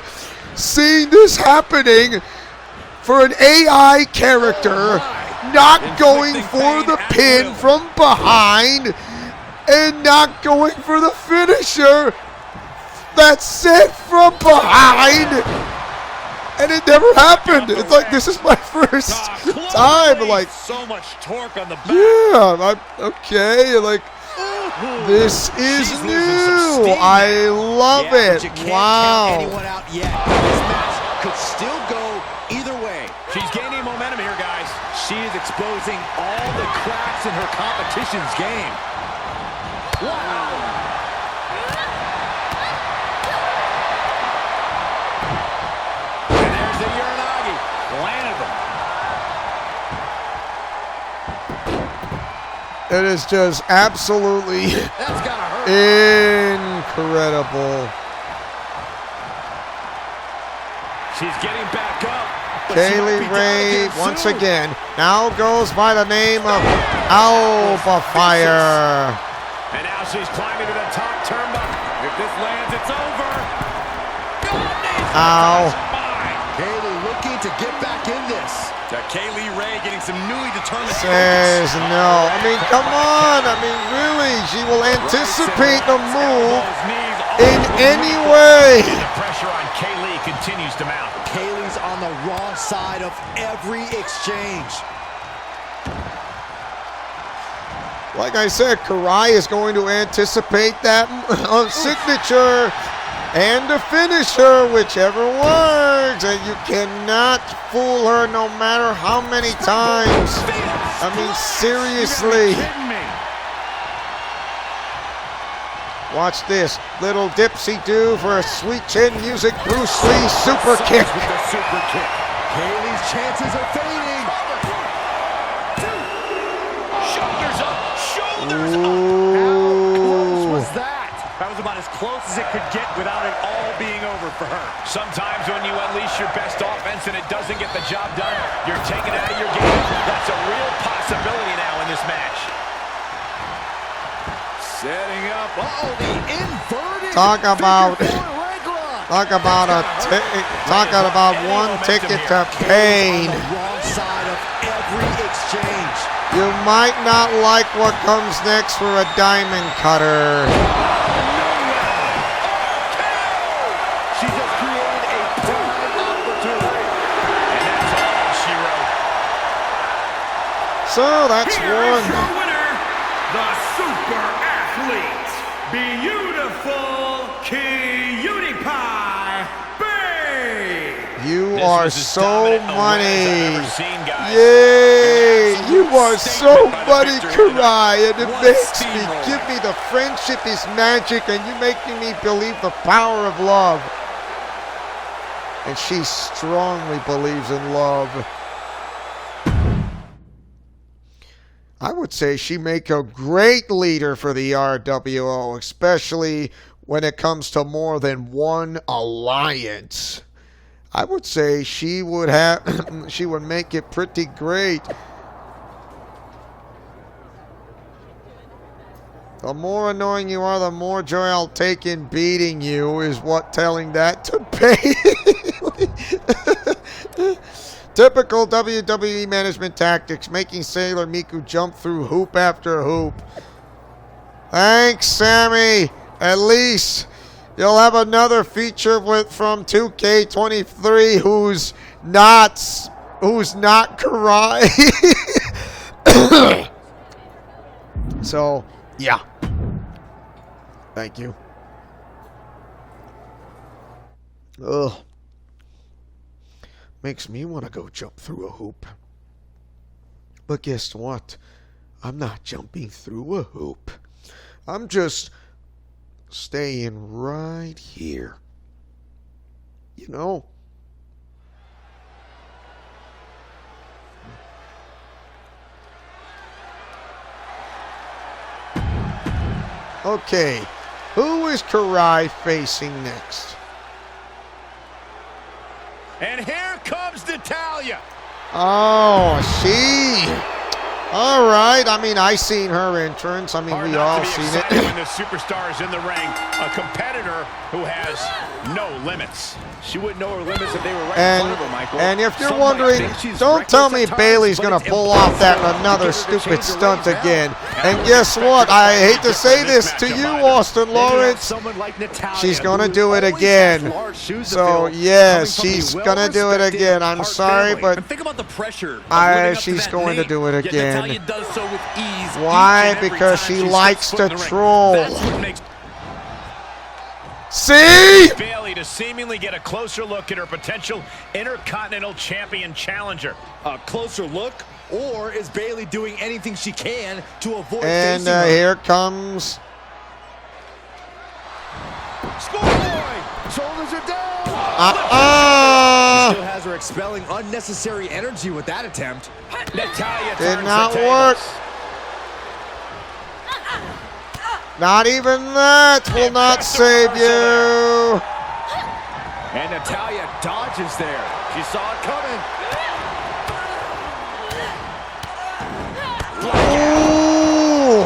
seeing this happening for an AI character not going for the pin from behind and not going for the finisher that's set from behind. And it never happened. It's like, this is my first time. Like, so much torque on the back. yeah, okay. Like, this is new. I love it. Wow. Anyone out yet. This match could still go either way. She's gaining momentum here, guys. She is exposing all the cracks in her competition's game. Wow. And there's the Uranagi. Landed them. It is just absolutely That's gotta hurt. incredible. She's getting back up. Kaylee Ray once again now goes by the name of Alpha Fire. And now she's climbing to the top turnbuckle. If this lands, it's over. Ow. Bayley looking to get back in this. Kaylee Ray getting some newly determined Says no. I mean, come on. I mean, really, she will anticipate the move in any way. The pressure on Kaylee continues to mount. Kaylee's on the wrong side of every exchange. Like I said, Kurai is going to anticipate that signature and the finisher, whichever works. And you cannot fool her no matter how many times. I mean, seriously. Watch this. Little dipsy-do for a sweet chin music. Bruce Lee super kick. With the super kick. Kaylee's chances are fading. Shoulders up. Shoulders up. How close was that? That was about as close as it could get without it all being over for her. Sometimes when you unleash your best offense and it doesn't get the job done, you're taken out of your game. That's a real possibility now in this match. Setting up. Uh-oh, the inverted. Talk about one ticket to pain. On the wrong side of every exchange. You might not like what comes next for a diamond cutter. She just created a prime opportunity. And that's all she wrote. So that's Here is one. your winner, the super athlete, beautiful Cutie Pie Bay. You This are was as so dominant a win as I've money. ever seen, guys. Yay! You are so statement by the money, victor tonight. Kurai, and it What makes me steamroll. give me the friendship is magic, and you making me believe the power of love. And she strongly believes in love. I would say she make a great leader for the RWO, especially when it comes to more than one alliance. I would say she would have she would make it pretty great. The more annoying you are, the more joy I'll take in beating you, is what telling that to Bayley. Typical WWE management tactics, making Sailor Miku jump through hoop after hoop. Thanks, Sammy. At least you'll have another feature from 2K23 who's not Kurai. So, yeah. Thank you. Ugh. Makes me want to go jump through a hoop. But guess what? I'm not jumping through a hoop. I'm just staying right here. You know? Okay, who is Kurai facing next? And here comes Natalya. Oh, she. All right. I mean, I seen her entrance. I mean, we all seen it. When the superstar is in the ring, a competitor who has no limits. She wouldn't know her limits if they were right in front of her, Michael. And if you're Some wondering, might think she's don't tell me reckless at Bayley's times, going but to pull it's off that impossible another to get her to stupid change her stunt ways again. now. And guess what? I hate to say this to you, Austin Lawrence. Someone like Natalya, She's going to who do it always has again. large shoes to So, fill, yes, coming from she's a going to do it well-respected again. I'm Hart sorry, family. but And think about the pressure. of living up to she's that going to name. do it Yet again. Natalya does so with ease. Why? each and every Because time she steps likes foot to in the ring. troll. That's what makes See? Bayley to seemingly get a closer look at her potential Intercontinental Champion challenger. A closer look, or is Bayley doing anything she can to avoid And facing her? here comes. Schoolboy! Shoulders are down! Still has her expelling unnecessary energy with that attempt. Natalya Did turns not the work. tables. Not even that will not save you. And Natalya dodges there. She saw it coming. Ooh.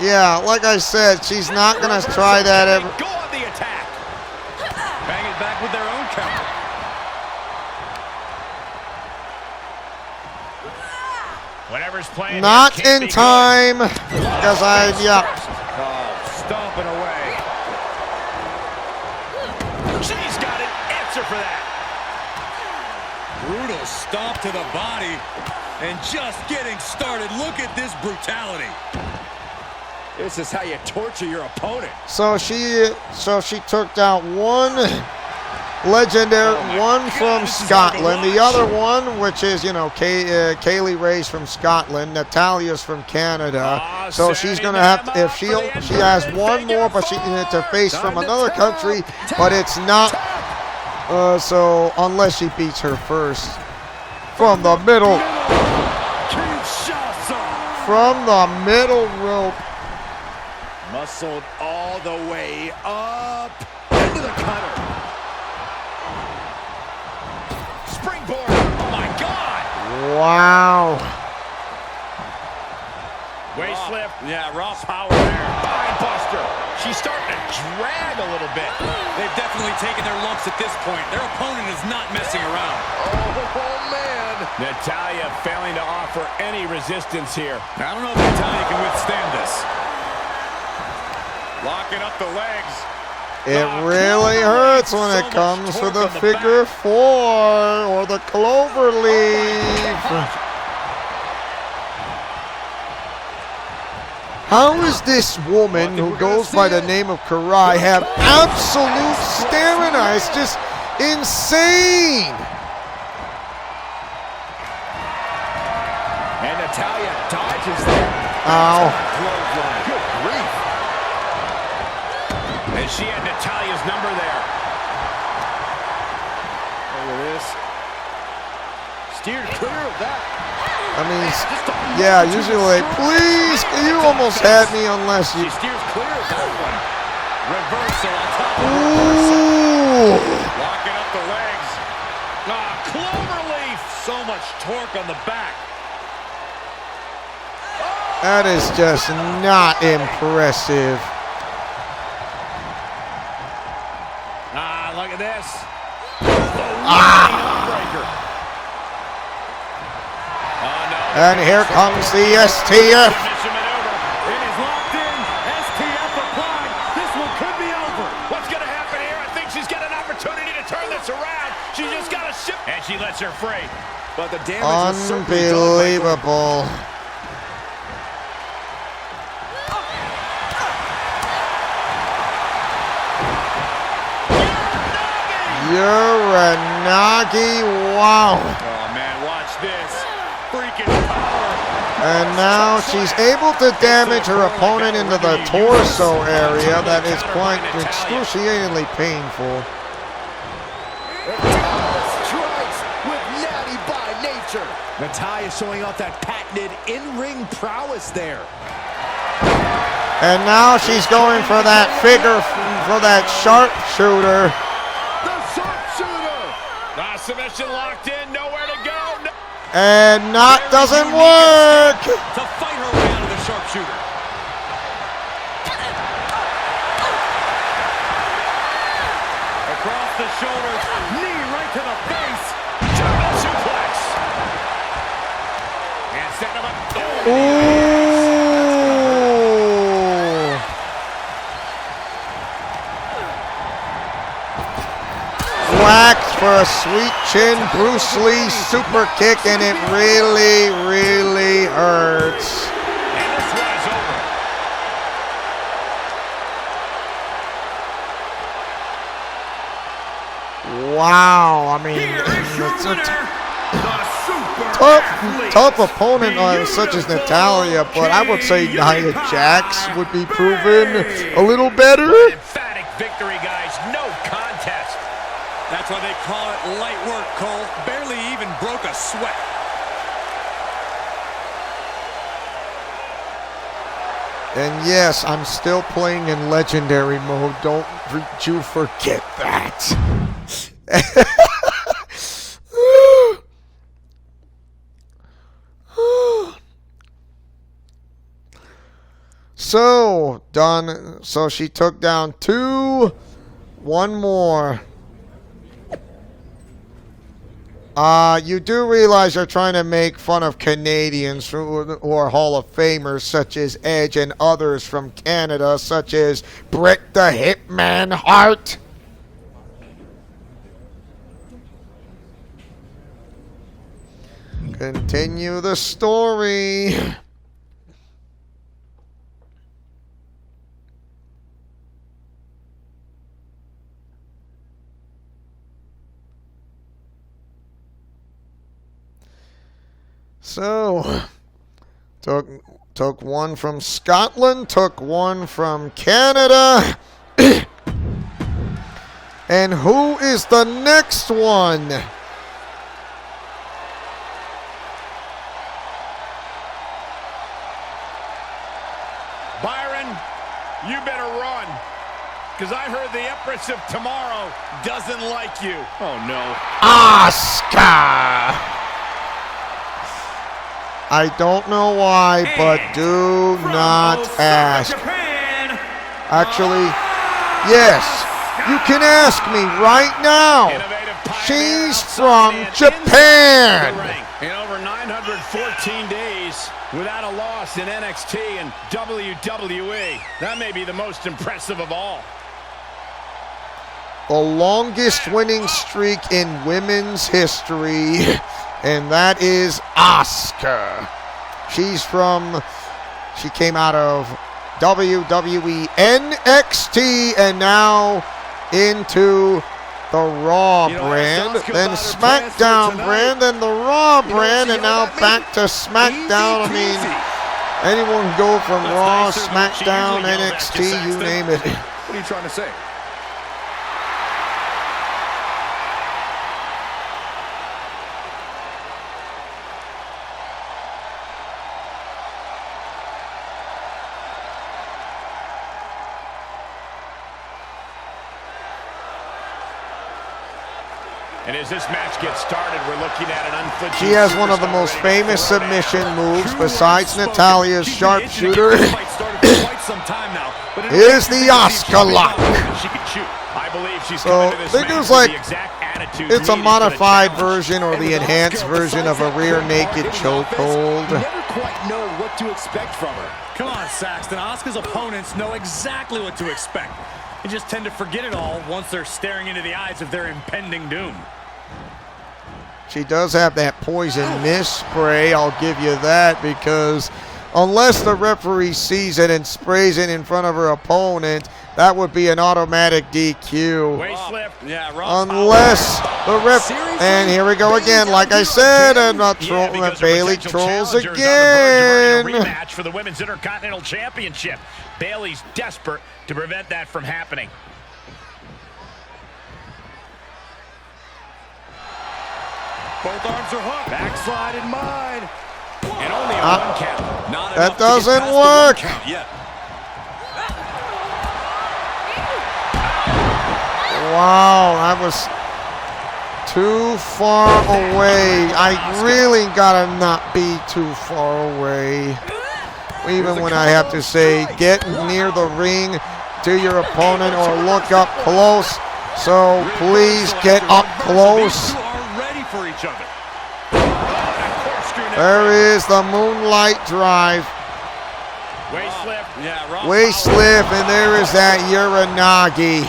Yeah, like I said, she's not going to try that ever. Go on the attack. bang it back with their own counter. Whatever's playing. Not here can't in be time. Because Stomping away. She's got an answer for that. Brutal stomp to the body. And just getting started. Look at this brutality. This is how you torture your opponent. So she took out one legendary, one from Scotland, the other one, which is, you know, Kaylee Ray's from Scotland, Natalya's from Canada. So she's gonna have, if she has one more, but she needs to face from another country, but it's not. So unless she beats her first from the middle, from the middle rope. Muscled all the way up into the cutter. Springboard. Oh my God. Wow. Waist slip. Yeah, raw power there. Spine buster. She's starting to drag a little bit. They've definitely taken their lumps at this point. Their opponent is not messing around. Oh man. Natalya failing to offer any resistance here. I don't know if Natalya can withstand this. Locking up the legs. It really hurts when it comes to the figure four or the clover leaf. How is this woman who goes by the name of Kurai have absolute stamina? It's just insane. And Natalya dodges there. Ow. Good grief. And she had Natalya's number there. Look at this. Steered clear of that. I mean, yeah, usually like, please, you almost had me unless you. She steers clear of that one. Reversal on top of Ooh. Locking up the legs. Clover leaf. So much torque on the back. Oh, That is just not impressive. Look at this. And here comes the STF. It is locked in. STF applied. This one could be over. What's going to happen here? I think she's got an opportunity to turn this around. She just got to shift. And she lets her free. But the damage is certainly done. Unbelievable. Uranagi, wow. Oh, man, watch this. Freaking power. And now she's able to damage her opponent into the torso area. That is quite excruciatingly painful. Strikes with natty by nature. Natalya showing off that patented in-ring prowess there. And now she's going for that figure, for that sharpshooter. Submission locked in, nowhere to go. No. And doesn't work. To fight her way out of the sharpshooter. Across the shoulders, knee right to the face. German suplex. And setting him up. Ooh. Whacked for a sweet chin Bruce Lee super kick, and it really, really hurts. And this one is over. Wow, I mean, it's a tough opponent such as Natalya, but I would say Nia Jax would be proven a little better. Emphatic victory, guys. No contest. That's why they call it light work, Cole. Barely even broke a sweat. And yes, I'm still playing in legendary mode. Don't you forget that. So, done. So she took down 2. One more. You do realize you're trying to make fun of Canadians or Hall of Famers such as Edge and others from Canada, such as Bret the Hitman Hart. Continue the story. So, took one from Scotland, took one from Canada. And who is the next one? Byron, you better run. Because I heard the Empress of Tomorrow doesn't like you. Oh, no. Asuka! I don't know why, but do not ask. Actually, yes, you can ask me right now. She's from Japan. In over 914 days without a loss in NXT and WWE. That may be the most impressive of all. The longest winning streak in women's history. And that is Asuka. She came out of WWE NXT and now into the Raw brand, then SmackDown brand, then the Raw brand, and now back to SmackDown. I mean, anyone can go from Raw, SmackDown, NXT, you name it. What are you trying to say? And as this match gets started, we're looking at an unflinching. She has one of the most famous submission moves besides Natalia's sharpshooter. Is the Oscar lock. I believe she's so figures like it's a modified version or the enhanced version of a rear naked chokehold. You never quite know what to expect from her. Come on, Saxton. Asuka's opponents know exactly what to expect. They just tend to forget it all once they're staring into the eyes of their impending doom. She does have that poison mist spray, I'll give you that, because unless the referee sees it and sprays it in front of her opponent, that would be an automatic DQ. Unless the ref... And here we go again. Like I said, Bayley trolls again. Rematch for the Women's Intercontinental Championship. Bayley's desperate to prevent that from happening. Both arms are hooked. Backslide in mind. And only a one count. Not that doesn't work. Wow, that was too far away. I really gotta not be too far away. Even when I have to say, get near the ring to your opponent or look up close. So please get up close. For each other. There is the moonlight drive. Waist slip. Yeah, waist slip, and there is that Uranagi.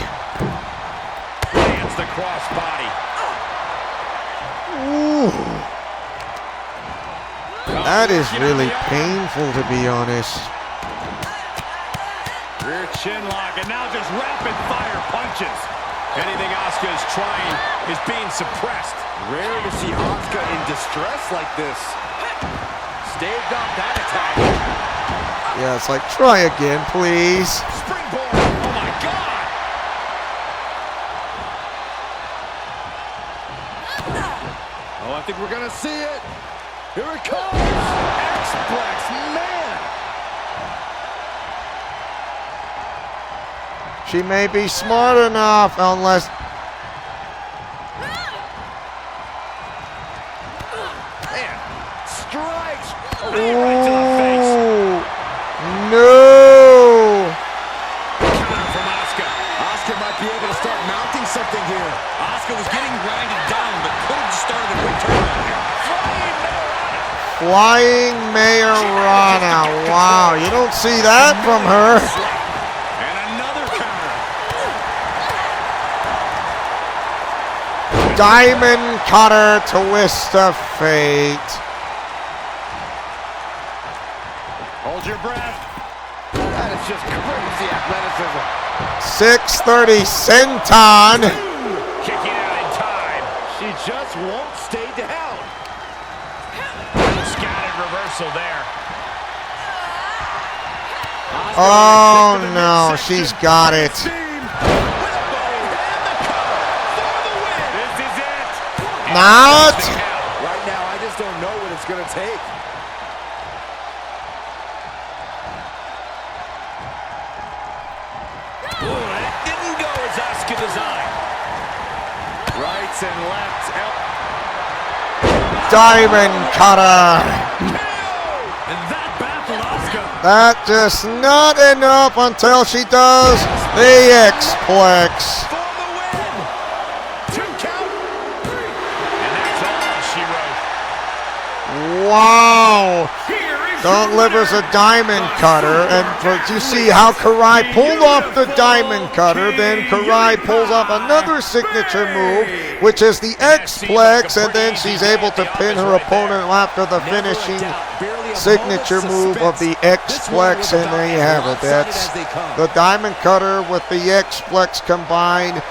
Lands the crossbody. Ooh. That is really painful, to be honest. Rear chin lock, and now just rapid fire punches. Anything Asuka is trying is being suppressed. Rare to see Asuka in distress like this. Staved off that attack. Yeah, it's like, try again, please. Springboard. Oh, my God. Oh, I think we're going to see it. Here it comes. X-Plex, man. She may be smart enough, unless... Man, strikes. Ooh, no. Counter from Asuka. Asuka might be able to start mounting something here. Asuka was getting grinded down, but could have started a quick turnaround here. Flying Mayorana. Wow, you don't see that from her. Diamond cutter, twist of fate. Hold your breath. That is just crazy athleticism. 630 senton. Kicking out in time. She just won't stay down. Scattered reversal there. Oh no, she's got it. Not. Right now, I just don't know what it's going to take. Ooh, that didn't go as Asuka designed. Rights and lefts. Diamond cutter. And that baffled Asuka. That just not enough until she does the X-Plex. Wow! Delivers a diamond cutter, and you see how Kurai pulled off the diamond cutter, then Kurai pulls off another signature move, which is the X-Plex, and then she's able to pin her opponent after the finishing signature move of the X-Plex, and there you have it. That's the diamond cutter with the X-Plex combined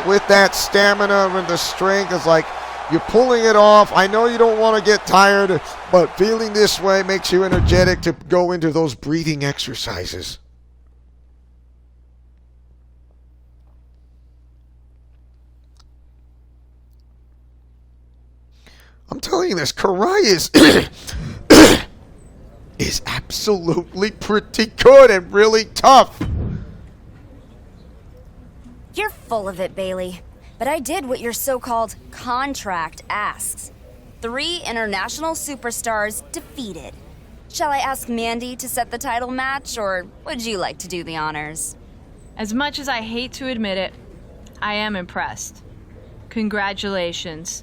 with that stamina and the strength. Is like, you're pulling it off. I know you don't want to get tired, but feeling this way makes you energetic to go into those breathing exercises. I'm telling you this, Kurai is absolutely pretty good and really tough. You're full of it, Bayley. But I did what your so-called contract asks. 3 international superstars defeated. Shall I ask Mandy to set the title match, or would you like to do the honors? As much as I hate to admit it, I am impressed. Congratulations.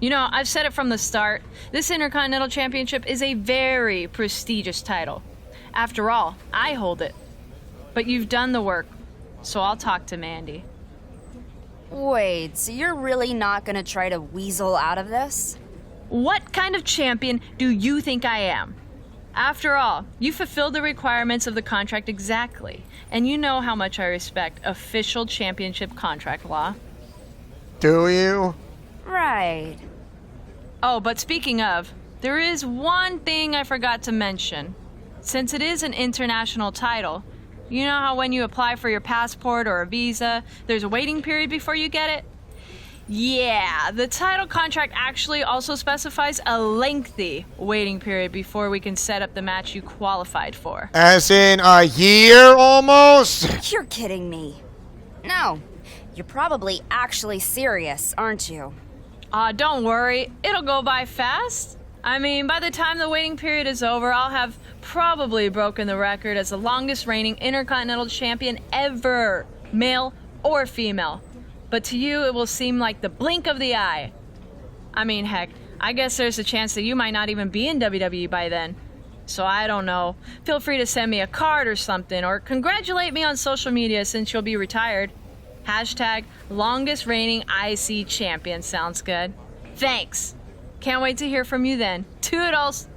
You know, I've said it from the start, this Intercontinental Championship is a very prestigious title. After all, I hold it. But you've done the work, so I'll talk to Mandy. Wait, so you're really not gonna try to weasel out of this? What kind of champion do you think I am? After all, you fulfilled the requirements of the contract exactly, and you know how much I respect official championship contract law. Do you? Right. Oh, but speaking of, there is one thing I forgot to mention. Since it is an international title, you know how when you apply for your passport or a visa, there's a waiting period before you get it? Yeah, the title contract actually also specifies a lengthy waiting period before we can set up the match you qualified for. As in a year almost? You're kidding me. No, you're probably actually serious, aren't you? Don't worry, it'll go by fast. I mean, by the time the waiting period is over, I'll have probably broken the record as the longest reigning Intercontinental Champion ever, male or female. But to you, it will seem like the blink of the eye. I mean, heck, I guess there's a chance that you might not even be in WWE by then. So I don't know. Feel free to send me a card or something, or congratulate me on social media since you'll be retired. Hashtag longest reigning IC champion sounds good. Thanks. Can't wait to hear from you then. Toodles.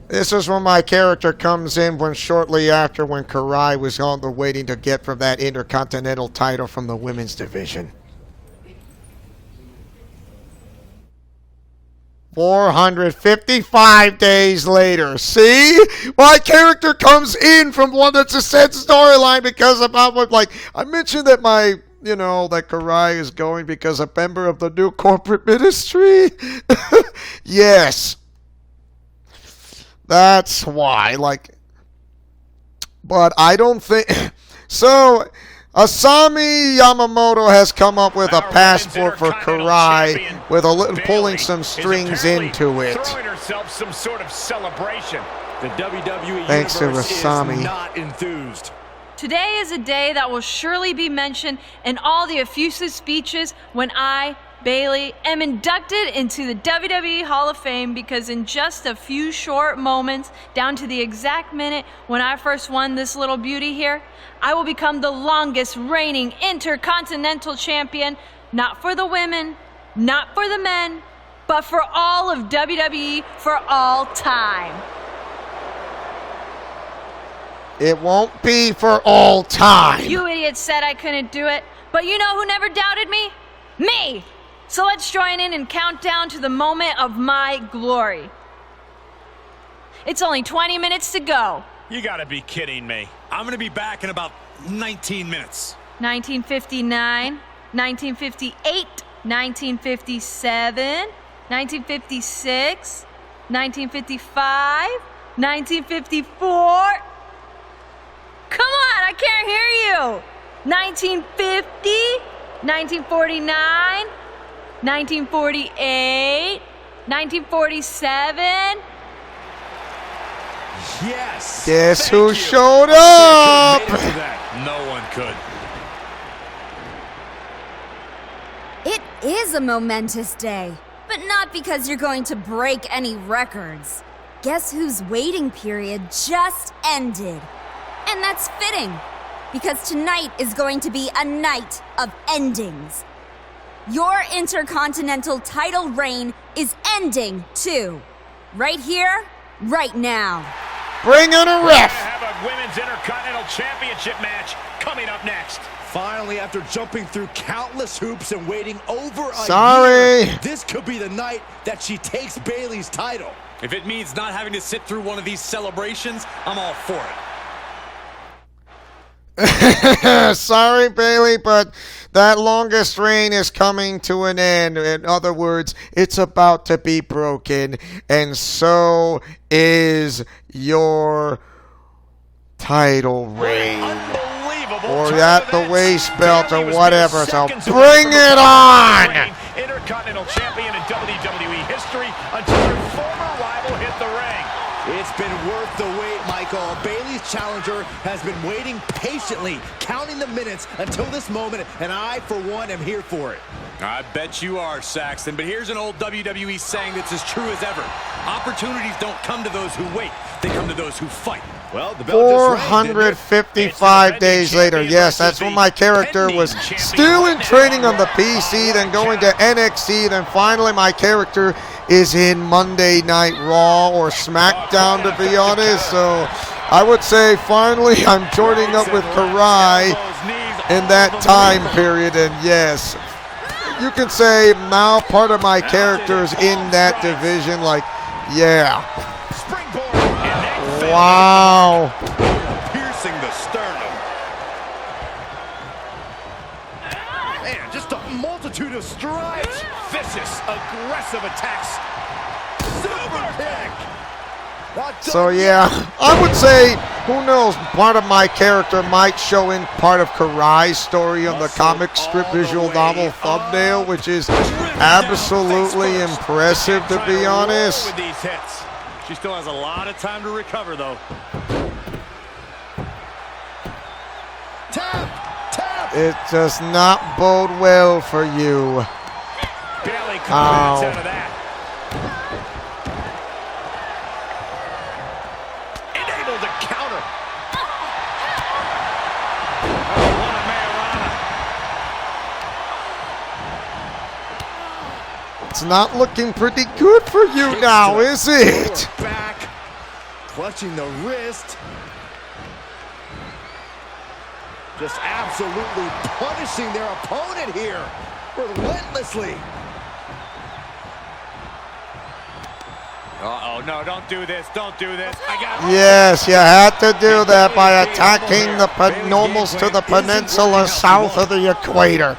This is when my character comes in when shortly after when Kurai was on the waiting to get from that Intercontinental title from the women's division. 455 days later. See? My character comes in from one that's a set storyline because about what, like, I mentioned that my, you know, that Kurai is going because a member of the new corporate ministry. Yes. That's why, like, but I don't think, so, Asami Yamamoto has come up with a passport for Kurai with a little, pulling some strings into it. Throwing herself some sort of celebration. The WWE Thanks to Universe Asami. is not enthused. Today is a day that will surely be mentioned in all the effusive speeches when I, Bayley, am inducted into the WWE Hall of Fame, because in just a few short moments, down to the exact minute when I first won this little beauty here, I will become the longest reigning Intercontinental Champion, not for the women, not for the men, but for all of WWE for all time. It won't be for all time. You idiots said I couldn't do it, but you know who never doubted me? Me! So let's join in and count down to the moment of my glory. It's only 20 minutes to go. You gotta be kidding me. I'm gonna be back in about 19 minutes. 1959, 1958, 1957, 1956, 1955, 1954. Come on, I can't hear you. 1950, 1949, 1948, 1947. Yes. Guess Thank who you. showed up? No one could. It is a momentous day, but not because you're going to break any records. Guess whose waiting period just ended? And that's fitting, because tonight is going to be a night of endings. Your Intercontinental title reign is ending, too. Right here, right now. Bring in a We're ref. gonna have a Women's Intercontinental Championship match coming up next. Finally, after jumping through countless hoops and waiting over a Sorry. year, this could be the night that she takes Bayley's title. If it means not having to sit through one of these celebrations, I'm all for it. Sorry, Bayley, but that longest reign is coming to an end. In other words, it's about to be broken, and so is your title reign. Unbelievable or at the waist belt or whatever. So bring it on! Intercontinental champion in WWE history until her former rival hit the ring. It's been worth the wait, Michael. Bayley's challenger has been waiting patiently, counting the minutes until this moment, and I, for one, am here for it. I bet you are, Saxton, but here's an old WWE saying that's as true as ever. Opportunities don't come to those who wait. They come to those who fight. Well, the bell just rang, 455 days later. Yes, that's when my character was still in training on the PC, then going to NXT, then finally my character is in Monday Night Raw or Smackdown, to be honest. So I would say finally I'm joining up with Kurai in that time period, and yes, you can say now part of my character is in that division. Like, yeah. Wow. piercing the sternum. Man, just a multitude of strikes. Vicious, aggressive attacks. Super kick. So yeah, I would say, who knows, part of my character might show in part of Kurai's story on the comic strip visual novel thumbnail, which is absolutely impressive, to be honest. With these hits. She still has a lot of time to recover, though. Tap. It does not bode well for you. Bayley comes out of that. Able to counter. It's not looking pretty good for you now, is it? Back, clutching the wrist. Just absolutely punishing their opponent here, relentlessly. Uh-oh, no, don't do this, don't do this. Yes, you had to do that by attacking the normals to the peninsula south of the equator.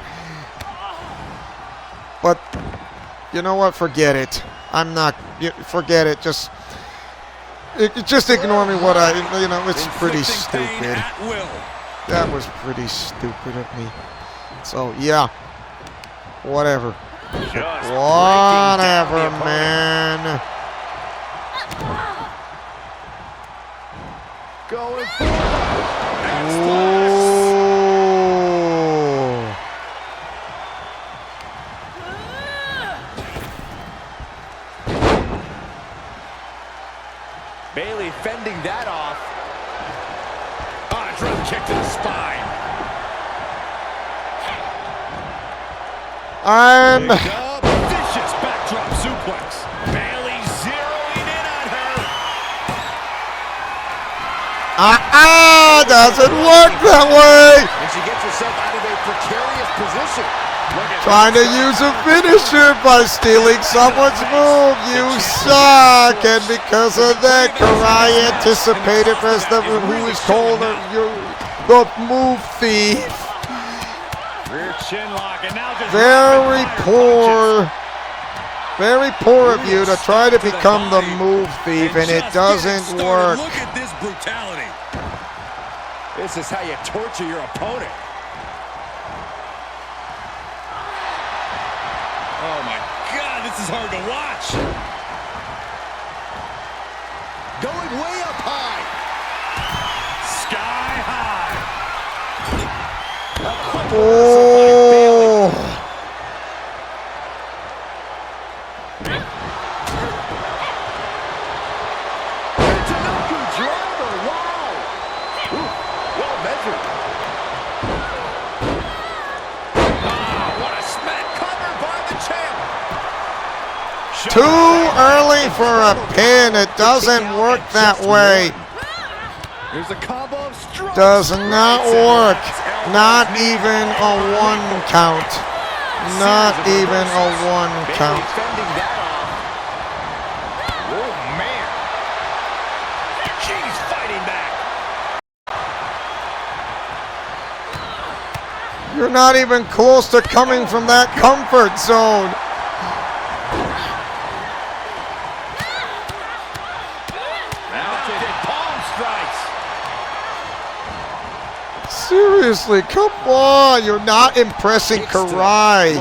But you know what? Forget it. I'm not. Forget it. Just ignore me. What it's pretty stupid. That was pretty stupid of me. So yeah, whatever. Whatever, man. Going Ooh. Bayley fending that off. On a drop kick to the spine. I'm. Vicious backdrop suplex. Bayley zeroing in on her. Doesn't work that way. And she gets herself out of a precarious position. Trying to use a finisher by stealing someone's move. You suck. And because of that, Kurai anticipated as who is called the move thief. Rear chin lock, and now just Very poor of you to try to become the move thief, and it doesn't work. Look at this brutality. This is how you torture your opponent. Oh my God, this is hard to watch. Going way up high. Sky high. Oh. Tanaku driver, wow. Ooh, well measured. What a smack. Covered by the champ. Too early for a pin. It doesn't work that way. Here's a combo of strikes. Does not work. Not even a 1 count. Not even a 1 count. Fending that off. Oh, man. She's fighting back. You're not even close to coming from that comfort zone. Mounted palm strikes. Seriously, come on. You're not impressing Kurai.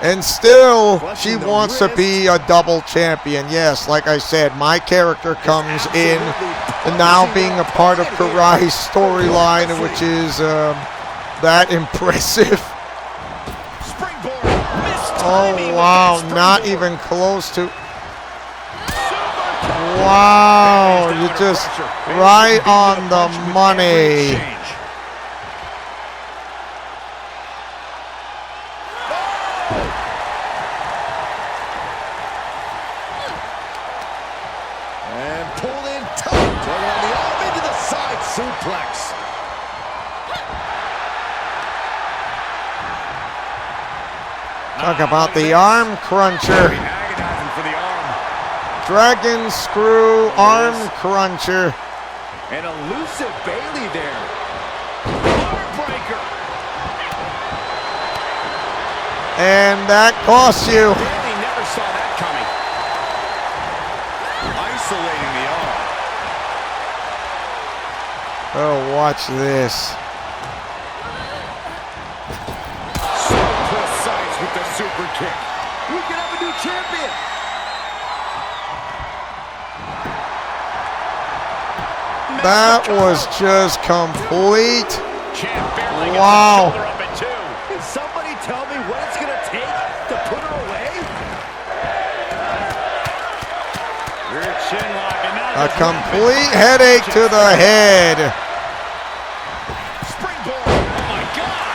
And still, she wants to be a double champion. Yes, like I said, my character comes in and now being a part of Kurai's storyline, which is that impressive. Oh, wow. Not even close to... Wow. You just right on the money. And pulled in tight. Turning on the arm into the side suplex. Talk about the arm cruncher. Dragon screw arm cruncher. An elusive Bayley there. Heartbreaker. And that costs you. Bayley never saw that coming. Isolating the arm. Oh, watch this. So precise with the super kick. We can have a new champion. That was just complete. Wow. Can somebody tell me what it's going to take to put her away? A complete headache to the head. Springboard. Oh my God.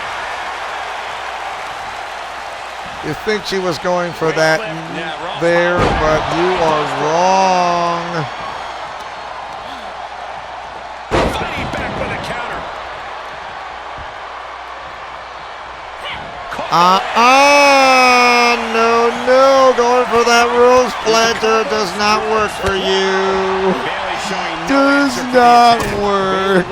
You think she was going for that there, but you are wrong. No, going for that rose planter does not work for you. Does not work.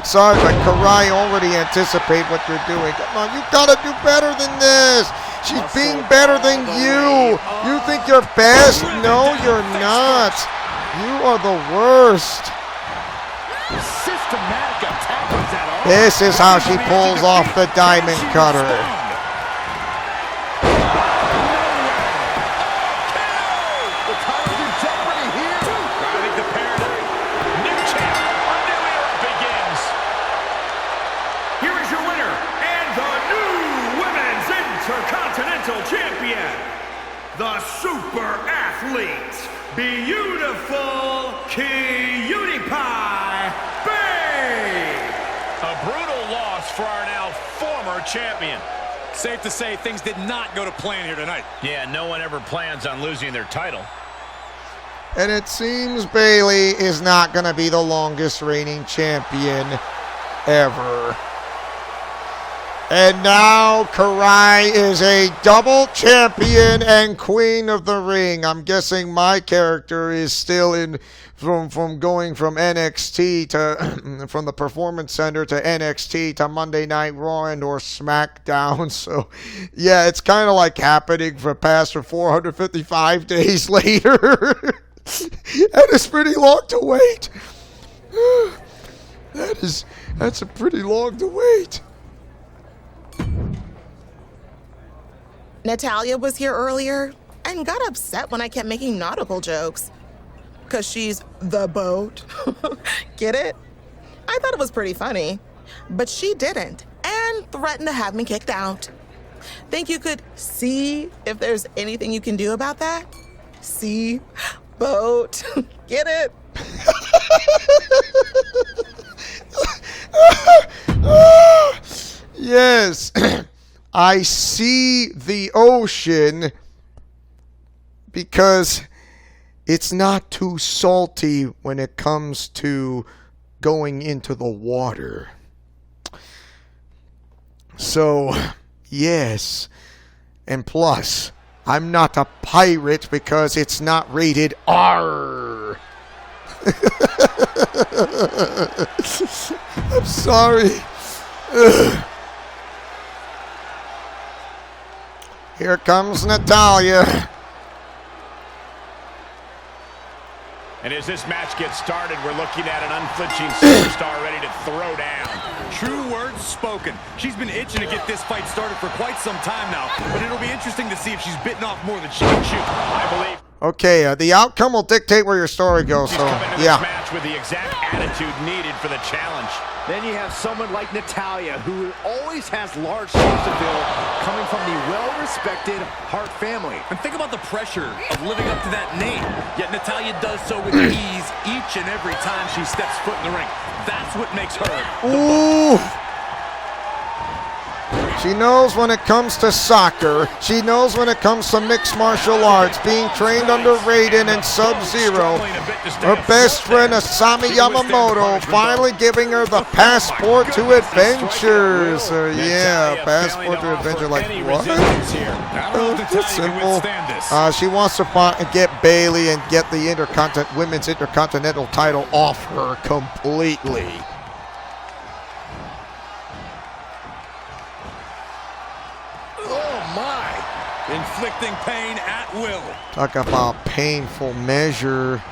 Sorry, but Kurai already anticipate what you're doing. Come on, you gotta do better than this. She's being better than you. You think you're best? No, you're not. You are the worst. Systematic attack with that arm. This is how she pulls off the diamond cutter. The title's in jeopardy here. Driving the paradigm. New champ. A new era begins. Here is your winner and the new Women's Intercontinental Champion, the super athlete, beautiful Cutie Pie Bay. A brutal loss for our now former champion. Safe to say things did not go to plan here tonight. Yeah, no one ever plans on losing their title. And it seems Bayley is not going to be the longest reigning champion ever. And now Kurai is a double champion and queen of the ring. I'm guessing my character is still in from going from NXT to from the Performance Center to NXT to Monday Night Raw and or SmackDown. So yeah, it's kind of like happening for 455 days later. That is pretty long to wait. That's a pretty long to wait. Natalya was here earlier and got upset when I kept making nautical jokes. Because she's the boat. Get it? I thought it was pretty funny. But she didn't and threatened to have me kicked out. Think you could see if there's anything you can do about that? See? Boat. Get it? Yes. I see the ocean because it's not too salty when it comes to going into the water. So, yes. And plus, I'm not a pirate because it's not rated R. I'm sorry. Ugh. Here comes Natalya. And as this match gets started, we're looking at an unflinching superstar ready to throw down. True words spoken. She's been itching to get this fight started for quite some time now, but it'll be interesting to see if she's bitten off more than she can chew. I believe Okay, the outcome will dictate where your story goes. she's So, come into yeah. this match with the exact attitude needed for the challenge. Then you have someone like Natalya, who always has large shoes to fill, coming from the well-respected Hart family. And think about the pressure of living up to that name. Yet Natalya does so with ease each and every time she steps foot in the ring. That's what makes her Ooh. She knows when it comes to soccer. She knows when it comes to mixed martial arts, being trained under Raiden and Sub-Zero. Her best friend, Asami Yamamoto, finally giving her the passport to adventures. Yeah, passport to adventure. Like, what? That's simple. She wants to get Bayley and get the women's intercontinental title off her completely. inflicting pain at will. Talk about painful measure.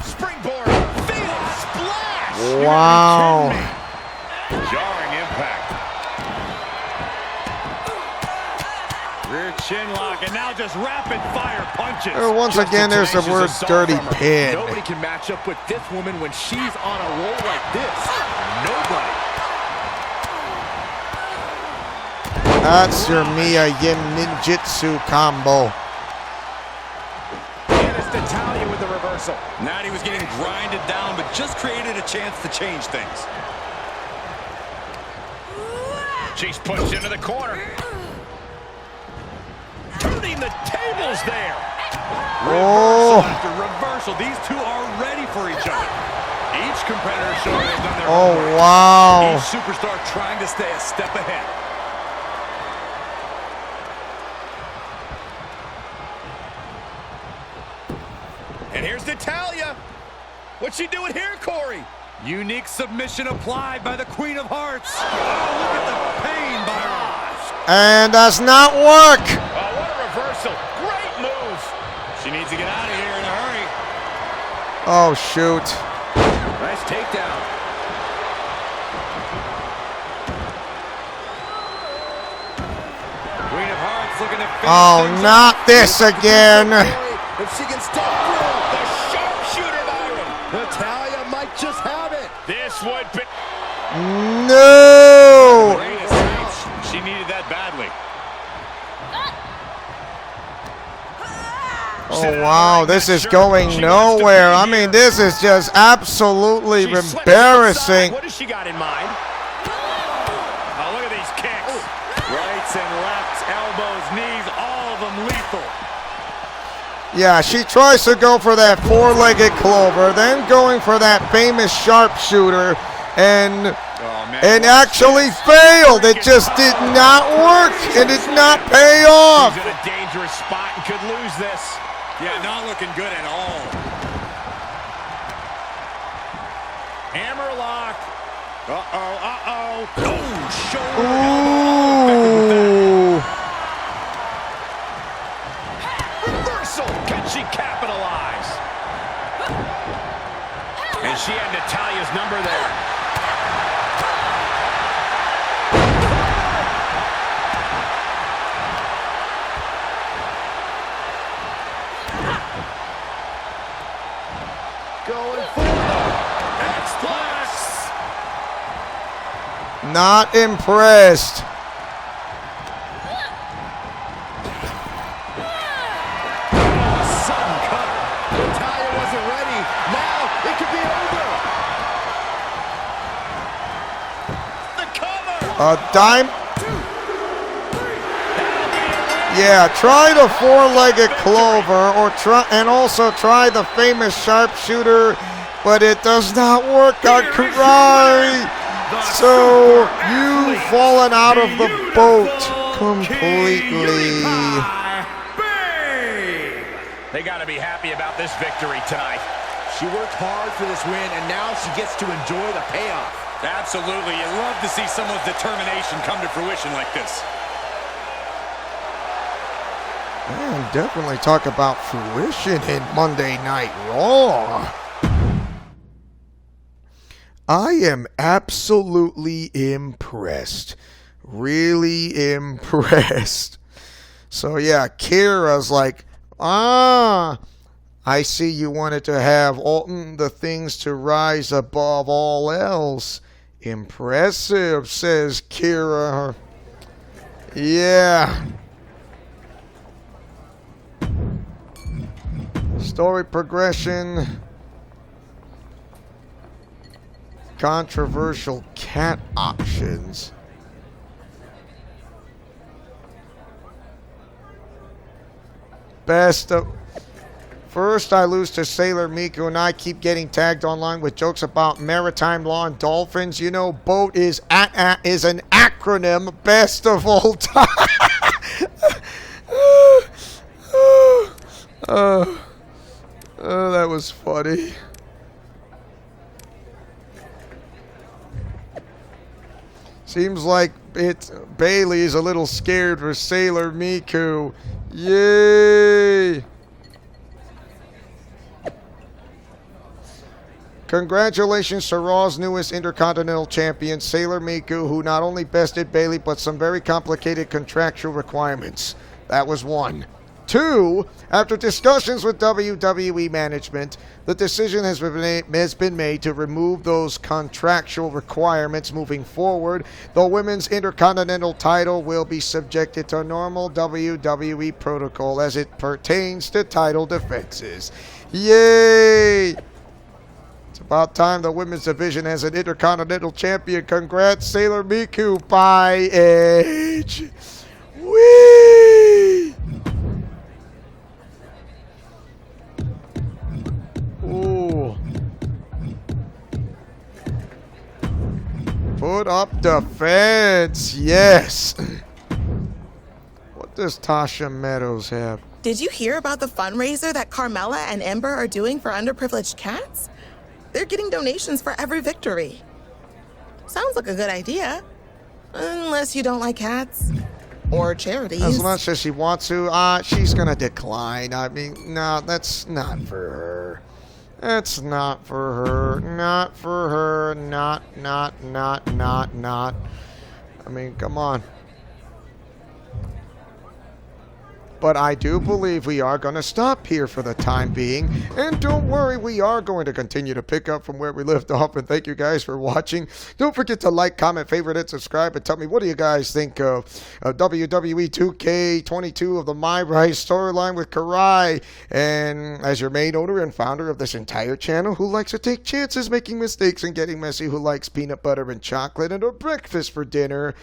Springboard, fatal splash. Wow. Jarring impact. Rear chin lock, and now just rapid fire punches. Once again, there's the word dirty pin. Nobody can match up with this woman when she's on a roll like this. Nobody. That's your Miya Yim Ninjutsu combo. And it's Natalya with the reversal. Natty was getting grinded down, but just created a chance to change things. She's pushed into the corner. Turning the tables there. Reversal after reversal. These two are ready for each other. Each competitor showing they've done their homework. Wow. Each superstar trying to stay a step ahead. And here's Natalya. What's she doing here, Corey? Unique submission applied by the Queen of Hearts. Oh, look at the pain by her. And does not work. Oh, what a reversal. Great move. She needs to get out of here in a hurry. Oh, shoot. Nice takedown. Queen of Hearts looking to finish Oh, things not up. this again. If she can step through, The sharpshooter Byron. Natalya might just have it. This would be... No. She needed that badly. Oh, wow. This is going nowhere. I mean, this is just absolutely embarrassing. What has she got in mind? Oh, look at these kicks. Rights and lefts, elbows, knees, all of them lethal. Yeah, she tries to go for that four-legged clover, then going for that famous sharpshooter, and actually failed. It just did not work. It did not pay off. She's in a dangerous spot and could lose this. Yeah, not looking good at all. Hammerlock. Uh-oh. Oh, shoulder elbow. Ooh. Reversal. Can she capitalize? And she had Natalya's number there. Going forward. X-Plus. Not impressed. Sudden cutter. Natalya wasn't ready. Now it could be over. The cover. A dime. Yeah, try the four-legged clover, or also try the famous sharpshooter, but it does not work on Kurai. So you've fallen out of the boat completely. They got to be happy about this victory tonight. She worked hard for this win, and now she gets to enjoy the payoff. Absolutely. You love to see someone's determination come to fruition like this. And definitely talk about fruition in Monday Night Raw. I am absolutely impressed. Really impressed. So yeah, Kira's like, I see you wanted to have Alton the things to rise above all else. Impressive, says Kira. Yeah. Story progression. Controversial cat options. Best of... First, I lose to Sailor Miku, and I keep getting tagged online with jokes about maritime law and dolphins. You know, BOAT is an acronym. Best of all time. That was funny. Seems like Bayley is a little scared for Sailor Miku. Yay! Congratulations to Raw's newest Intercontinental Champion, Sailor Miku, who not only bested Bayley, but some very complicated contractual requirements. That was one. Two, after discussions with WWE management, the decision has been made to remove those contractual requirements moving forward. The Women's Intercontinental title will be subjected to normal WWE protocol as it pertains to title defenses. Yay! It's about time the women's division has an Intercontinental Champion. Congrats, Sailor Miku by Edge. Whee! Ooh. Put up defense. Yes. What does Tasha Meadows have? Did you hear about the fundraiser that Carmella and Ember are doing for underprivileged cats? They're getting donations for every victory. Sounds like a good idea. Unless you don't like cats. Or charities. As much as she wants to, she's going to decline. I mean, no, that's not for her. That's not for her. Not for her. Not. I mean, come on. But I do believe we are going to stop here for the time being. And don't worry, we are going to continue to pick up from where we left off. And thank you guys for watching. Don't forget to like, comment, favorite, and subscribe. And tell me, what do you guys think of WWE 2K22 of the MyRise storyline with Kurai? And as your main owner and founder of this entire channel, who likes to take chances, making mistakes, and getting messy, who likes peanut butter and chocolate and a breakfast for dinner,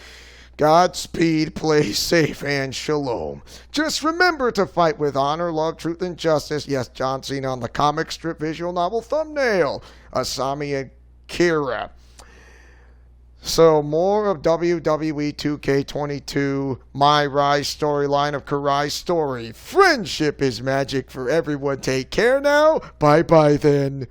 Godspeed, play safe, and shalom. Just remember to fight with honor, love, truth, and justice. Yes, John Cena on the comic strip visual novel thumbnail. Asami and Kira. So, more of WWE 2K22 MyRise storyline of Kurai's story. Friendship is magic for everyone. Take care now. Bye-bye then.